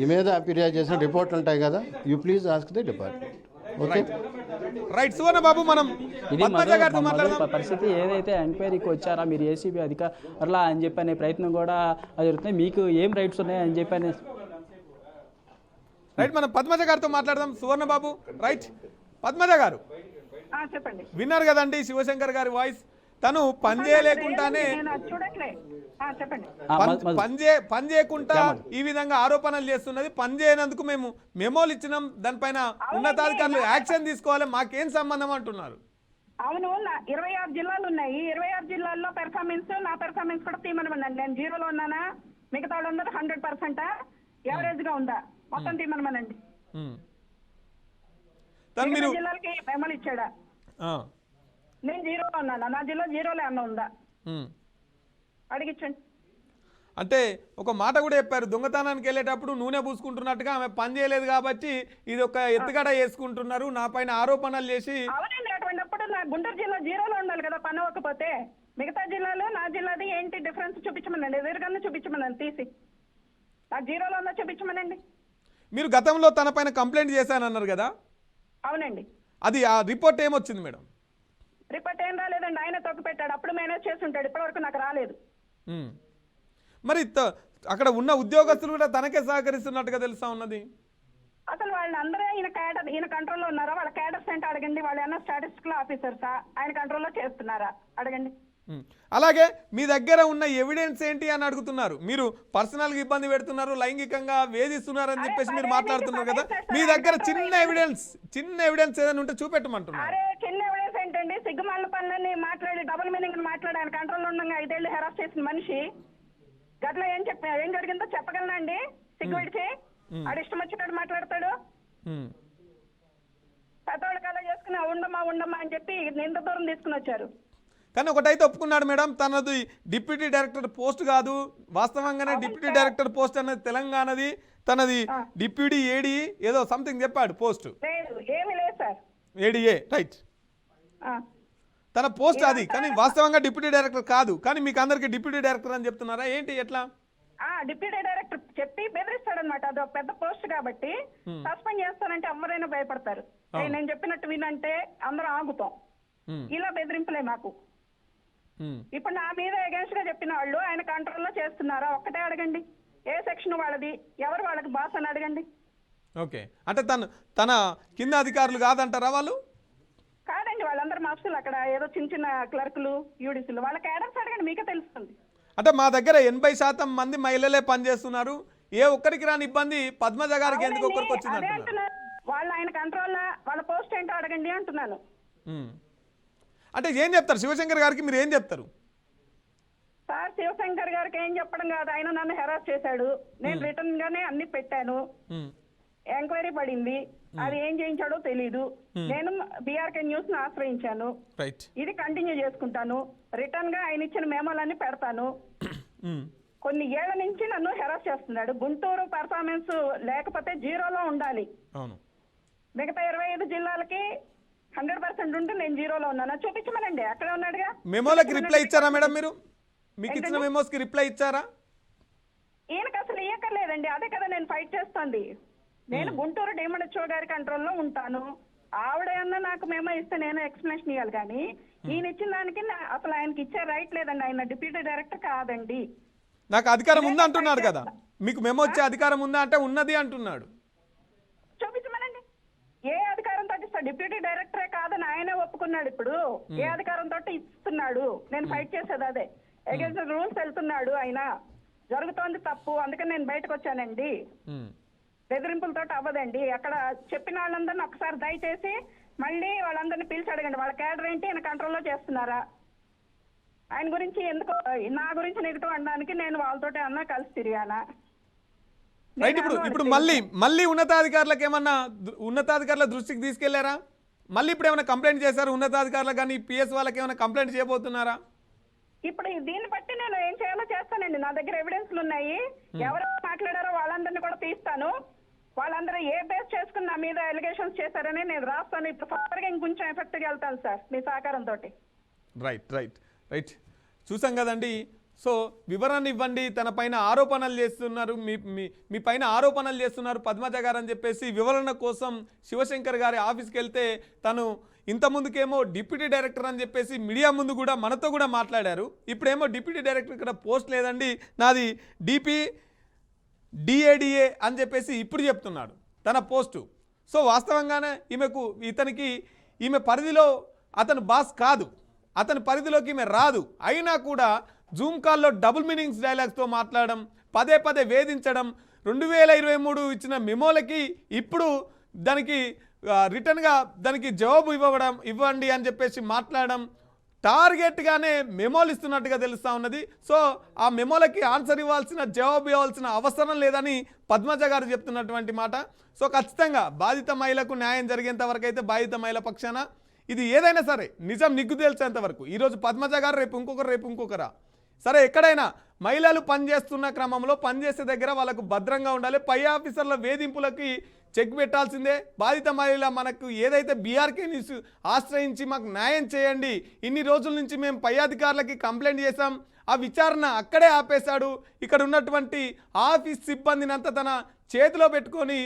ఈ మీద ఫిర్యాదు చేసిన రిపోర్ట్లు ఉంటాయి కదా, you please ask the department. Okay right Suvarna Babu, మనం ఇది పద్మజ గారితో మాట్లాడదాం. పరిస్థితి ఏదైతే ఎంక్వైరీకి వచ్చారా మీరు ఏసీబీ అధికారులా అని చెప్పి అనే ప్రయత్నం కూడా జరుగుతుంది. మీకు ఏం రైట్స్ ఉన్నాయి అని చెప్పి అనే రైట్, మనం పద్మజ గారితో మాట్లాడదాం. సువర్ణ బాబు, రైట్. పద్మజ గారు చెప్పండి. విన్నారు కదండి శివశంకర్ గారి వాయిస్. తను పని చేయలేకుండానే చూడట్లే. చెప్పండి. పని చేయకుండా ఈ విధంగా ఆరోపణలు చేస్తున్నది. పని చేయనందుకు మేము మెమోలు ఇచ్చినాం, దానిపైన ఉన్నతాధికారులు యాక్షన్ తీసుకోవాలి, మాకేం సంబంధం అంటున్నారు. అవును, 26 జిల్లాలు ఉన్నాయి. 26 జిల్లాల్లో పెర్ఫార్మెన్స్, నా పెర్ఫార్మెన్స్ కూడా తీయమనమనండి. నేను 0లో ఉన్నానా, మిగతా వాళ్ళందరూ 100% యావరేజ్ గా ఉందా, మొత్తం తీయమనమనండి. జిల్లాలకి మెమోలు ఇచ్చాడా? నేను 0లో ఉన్నానా, నా జిల్లా 0లో ఏమన్నా ఉందా అడిగించండి. అంటే ఒక మాట కూడా చెప్పారు, దొంగతనానికి వెళ్ళేటప్పుడు నూనె పూసుకుంటున్నట్టుగా ఆమె పని చేయలేదు కాబట్టి ఇది ఒక ఎత్తుగడ వేసుకుంటున్నారు, నా పైన ఆరోపణలు చేసి. అవునండి, అటువంటిప్పుడు నా గుంటూరు జిల్లా 0లో ఉండాలి కదా పని అవ్వకపోతే. మిగతా జిల్లాలో నా జిల్లాది ఏంటి డిఫరెన్స్ చూపించమనండి, ఎదురుగానే చూపించమనండి, తీసి నా 0లో ఉందా చూపించమనండి. మీరు గతంలో తన పైన కంప్లైంట్ చేశానన్నారు కదా. అవునండి. అది ఆ రిపోర్ట్ ఏమొచ్చింది మేడం? రిపోర్ట్ ఏం రాలేదండి, ఆయన తొక్కు పెట్టాడు, అప్పుడు మేనేజ్ చేసి ఉంటాడు, ఇప్పటివరకు నాకు రాలేదు. మరి అక్కడ ఉన్న ఉద్యోగస్తులు కూడా తనకే సహకరిస్తున్నట్టుగా తెలుసా ఉన్నది. అసలు వాళ్ళందరూ ఈయన కంట్రోల్లో ఉన్నారా? వాళ్ళ క్యాడర్స్ ఏంటో అడగండి. వాళ్ళు ఏమన్నా స్టాటిస్టికల్ ఆఫీసర్సా, ఆయన కంట్రోల్లో చేస్తున్నారా అడగండి. అలాగే మీ దగ్గర ఉన్న ఎవిడెన్స్ ఏంటి అని అడుగుతున్నారు. మీరు పర్సనల్గా ఇబ్బంది పెడుతున్నారు, లైంగికంగా వేధిస్తున్నారు అని చెప్పేసి మీరు మాట్లాడుతున్నారు కదా. మీ దగ్గర చిన్న ఎవిడెన్స్ ఏదైనా ఉంటే చూపెట్టమంటున్నారు. అరే చిన్న ఎవిడెన్స్ ఏంటండి, సిగ్గుమాల పనులని మాట్లాడి డబుల్ మీనింగ్ మాట్లాడి ఆయన కంట్రోల్లో ఉండగా 5 ఏళ్ళు హెరాస్ చేసిన మనిషి గట్ల ఏం జరిగిందో చెప్పగలనండి? సిగ్గు విడిచి ఆడు ఇష్టం వచ్చినట్టు మాట్లాడతాడు. పెద్దవాళ్ళ కళ చేసుకుని ఉండమ్మా అని చెప్పి ఇంత దూరం తీసుకుని వచ్చారు. కానీ ఒకటైతే ఒప్పుకున్నాడు మేడం, తనది డిప్యూటీ డైరెక్టర్ పోస్ట్ కాదు, వాస్తవంగానే డిప్యూటీ డైరెక్టర్ పోస్ట్ అనేది తెలంగాణది, తనది డిప్యూటీ ఏడీ ఏదో సంథింగ్ చెప్పాడు పోస్ట్. ఏమీ లేదు సార్, ఏడీఏ రైట్ తన పోస్ట్ అది, కానీ వాస్తవంగా డిప్యూటీ డైరెక్టర్ కాదు. కానీ మీకు అందరికి డిప్యూటీ డైరెక్టర్ అని చెప్తున్నారా ఏంటి, ఎట్లా? డిప్యూటీ డైరెక్టర్ చెప్పి బెదిరిస్తాడు అనమాట. అది ఒక పెద్ద పోస్ట్ కాబట్టి సస్పెండ్ చేస్తానంటే ఎవరైనా భయపడతారు. నేను చెప్పినట్టు వినంటే అందరూ ఆగుతాం. ఇలా బెదిరింపులే మాకు. ఇప్పుడు నా మీద అగేన్స్ట్ గా చెప్పిన వాళ్ళు ఆయన కంట్రోల్లో చేస్తున్నారా ఒక్కటే అడగండి. ఏ సెక్షన్ వాళ్ళది, ఎవరు వాళ్ళకి బాస్ అని అడగండి. ఓకే, అంటే తన కింద అధికారులు కాదంటారా వాళ్ళు? కాదండి, వాళ్ళందరూ మాస్టర్లు, అక్కడ ఏదో చిన్న క్లర్కులు, యూడీసీలు, వాళ్ళ క్యాడర్స్ అడగండి, మీకే తెలుస్తుంది. అంటే మా దగ్గర 80% మంది మహిళలే పనిచేస్తున్నారు, ఏ ఒక్కరికి రాని ఇబ్బంది పద్మజ గారికి ఎందుకు ఒక్కరికి వచ్చింది అంటున్నారు. వాళ్ళు ఆయన కంట్రోల్, వాళ్ళ పోస్ట్ ఏంటో అడగండి అంటున్నాను. అంటే ఏం చెప్తారు శివశంకర్ గారికి, మీరు ఏం చెప్తారు? సార్ శివశంకర్ గారికి ఏం చెప్పడం కాదు, ఆయన నన్ను హెరాస్ చేశాడు. నేను రిటర్న్ గానే అన్ని పెట్టాను, ఎంక్వైరీ పడింది, అది ఏం చేయించాడో తెలీదు. నేను బీఆర్కే న్యూస్ ను ఆశ్రయించాను, ఇది కంటిన్యూ చేసుకుంటాను. రిటర్న్ గా ఆయన ఇచ్చిన మేమోలన్నీ పెడతాను. కొన్ని ఏళ్ల నుంచి నన్ను హెరాస్ చేస్తున్నాడు. గుంటూరు పర్ఫార్మెన్స్ లేకపోతే 0లో ఉండాలి, మిగతా 25 జిల్లాలకి 100% ఉంటే నేను 0లో ఉన్నాను. చూపించమనండి, అక్కడే ఉన్నాడుగా. మెమోలకి రిప్లై ఇచ్చారా మేడం మీరు? మీకు ఇచ్చిన మెమోస్ కి రిప్లై ఇచ్చారా? ఈయనకు అసలు ఇయ్యక్కర్లేదండి, అదే కదా నేను ఫైట్ చేస్తుంది. నేను గుంటూరు డిఎంహెచ్ఓ గారి కంట్రోల్లో ఉంటాను. ఆవిడ అన్న నాకు మేమో ఇస్తే నేను ఎక్స్ప్లెనేషన్ ఇవ్వాలి, కానీ ఈయన ఇచ్చిన దానికి అసలు ఆయనకి ఇచ్చే రైట్ లేదండి. ఆయన డిప్యూటీ డైరెక్టర్ కాదండి. నాకు అధికారం ఉందా అంటున్నాడు కదా, మీకు మెమో వచ్చే అధికారం ఉందా అంటే ఉన్నది అంటున్నాడు. చూపించమనండి, ఏ అధికారంతో ఇస్తాడు? డిప్యూటీ డైరెక్టరే కాదని ఆయనే ఒప్పుకున్నాడు. ఇప్పుడు ఏ అధికారంతో ఇస్తున్నాడు? నేను ఫైట్ చేసేది అదే. అగేన్స్ట్ రూల్స్ వెళ్తున్నాడు ఆయన, జరుగుతోంది తప్పు, అందుకని నేను బయటకు వచ్చానండి. బెదిరింపులతో అవ్వదండి. అక్కడ చెప్పిన వాళ్ళందరినీ ఒకసారి దయచేసి మళ్ళీ వాళ్ళందరినీ పిలిచి అడగండి, వాళ్ళ క్యాడర్ ఏంటి, ఆయన కంట్రోల్లో చేస్తున్నారా? ఆయన గురించి ఎందుకు, నా గురించి నెగిటివ్ అనడానికి నేను వాళ్ళతోటి అన్నా కలిసి తిరిగానా? రైట్, ఇప్పుడు మళ్ళీ ఉన్నతాధికారులకు ఏమన్నా ఉన్నతాధికారుల దృష్టికి తీసుకెళ్లారా? మళ్ళీ ఇప్పుడు ఏమైనా కంప్లైంట్ చేశారు ఉన్నతాధికారులకు, కానీ పిఎస్ వాళ్ళకి ఏమైనా కంప్లైంట్ చేయబోతున్నారా? ఇప్పుడు దీన్ని బట్టి నేను ఏం చేయాలో చేస్తానండి. నా దగ్గర ఎవిడెన్స్లు ఉన్నాయి. ఎవరు మాట్లాడారో వాళ్ళందరినీ కూడా తీస్తాను. వాళ్ళందరూ ఏ బేస్ చేసుకుని నా మీద ఎలిగేషన్స్ చేశారని నేను రాస్తాను. ఇప్పుడు ఫర్దర్గా ఇంకొంచెం ఎఫెక్ట్గా వెళ్తాను సార్ మీ సహకారంతో. రైట్ రైట్ రైట్ చూసాం కదండి, సో వివరణ ఇవ్వండి, తన పైన ఆరోపణలు చేస్తున్నారు, మీ పైన ఆరోపణలు చేస్తున్నారు పద్మజ గారు అని చెప్పేసి వివరణ కోసం శివశంకర్ గారి ఆఫీస్కి వెళ్తే తను ఇంతకుముందుకేమో డిప్యూటీ డైరెక్టర్ అని చెప్పేసి మీడియా ముందు కూడా మనతో కూడా మాట్లాడారు. ఇప్పుడేమో డిప్యూటీ డైరెక్టర్ ఇక్కడ పోస్ట్ లేదండి, నాది DADA అని చెప్పేసి ఇప్పుడు చెప్తున్నాడు తన పోస్టు. సో వాస్తవంగానే ఈమె పరిధిలో అతను బాస్ కాదు, అతని పరిధిలోకి ఈమె రాదు. అయినా కూడా జూమ్ కాల్లో డబుల్ మీనింగ్స్ డైలాగ్స్తో మాట్లాడడం, పదే పదే వేధించడం, 2023 ఇచ్చిన మెమోలకి ఇప్పుడు దానికి రిటర్న్గా దానికి జవాబు ఇవ్వండి అని చెప్పేసి మాట్లాడడం, టార్గెట్గానే మెమోలు ఇస్తున్నట్టుగా తెలుస్తూ ఉన్నది. సో ఆ మెమోలకి ఆన్సర్ ఇవ్వాల్సిన, జవాబు ఇవ్వాల్సిన అవసరం లేదని పద్మజ గారు చెప్తున్నటువంటి మాట. సో ఖచ్చితంగా బాధిత మహిళకు న్యాయం జరిగేంత వరకు అయితే బాధిత మహిళ పక్షాన ఇది ఏదైనా సరే నిజం నిగ్గు తేల్చేంత వరకు, ఈరోజు పద్మజ గారు రేపు ఇంకొకరా సరే, ఎక్కడైనా మహిళలు పనిచేస్తున్న క్రమంలో పనిచేసే దగ్గర వాళ్ళకు భద్రంగా ఉండాలి. పై ఆఫీసర్ల వేధింపులకి చెక్ పెట్టాల్సిందే. బాధిత మహిళ మనకు ఏదైతే BRK న్యూస్ ఆశ్రయించి మాకు న్యాయం చేయండి, ఇన్ని రోజుల నుంచి మేము పై అధికారులకి కంప్లైంట్ చేశాం, ఆ విచారణ అక్కడే ఆపేశాడు, ఇక్కడ ఉన్నటువంటి ఆఫీస్ సిబ్బందిని అంతా తన చేతిలో పెట్టుకొని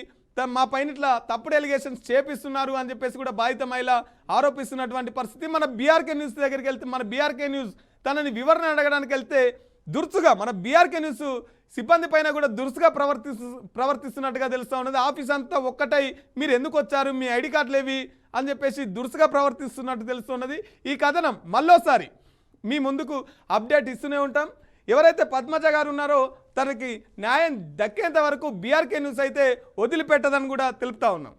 మా పైన ఇట్లా తప్పుడు ఎలిగేషన్స్ చేపిస్తున్నారు అని చెప్పేసి కూడా బాధిత మహిళ ఆరోపిస్తున్నటువంటి పరిస్థితి. మన BRK న్యూస్ దగ్గరికి వెళ్తే, మన BRK న్యూస్ తనని వివరణ అడగడానికి వెళ్తే దురుసుగా మన BRK న్యూస్ సిబ్బంది పైన కూడా దురుసుగా ప్రవర్తిస్తున్నట్టుగా తెలుస్తూ ఉన్నది. ఆఫీస్ అంతా ఒక్కటై మీరు ఎందుకు వచ్చారు, మీ ID కార్డులు ఏవి అని చెప్పేసి దురుసుగా ప్రవర్తిస్తున్నట్టు తెలుస్తున్నది. ఈ కథనం మళ్ళోసారి మీ ముందుకు అప్డేట్ ఇస్తూనే ఉంటాం. ఎవరైతే పద్మజ గారు ఉన్నారో తనకి న్యాయం దక్కేంత వరకు BRK న్యూస్ అయితే వదిలిపెట్టదని కూడా తెలుపుతా ఉన్నాం.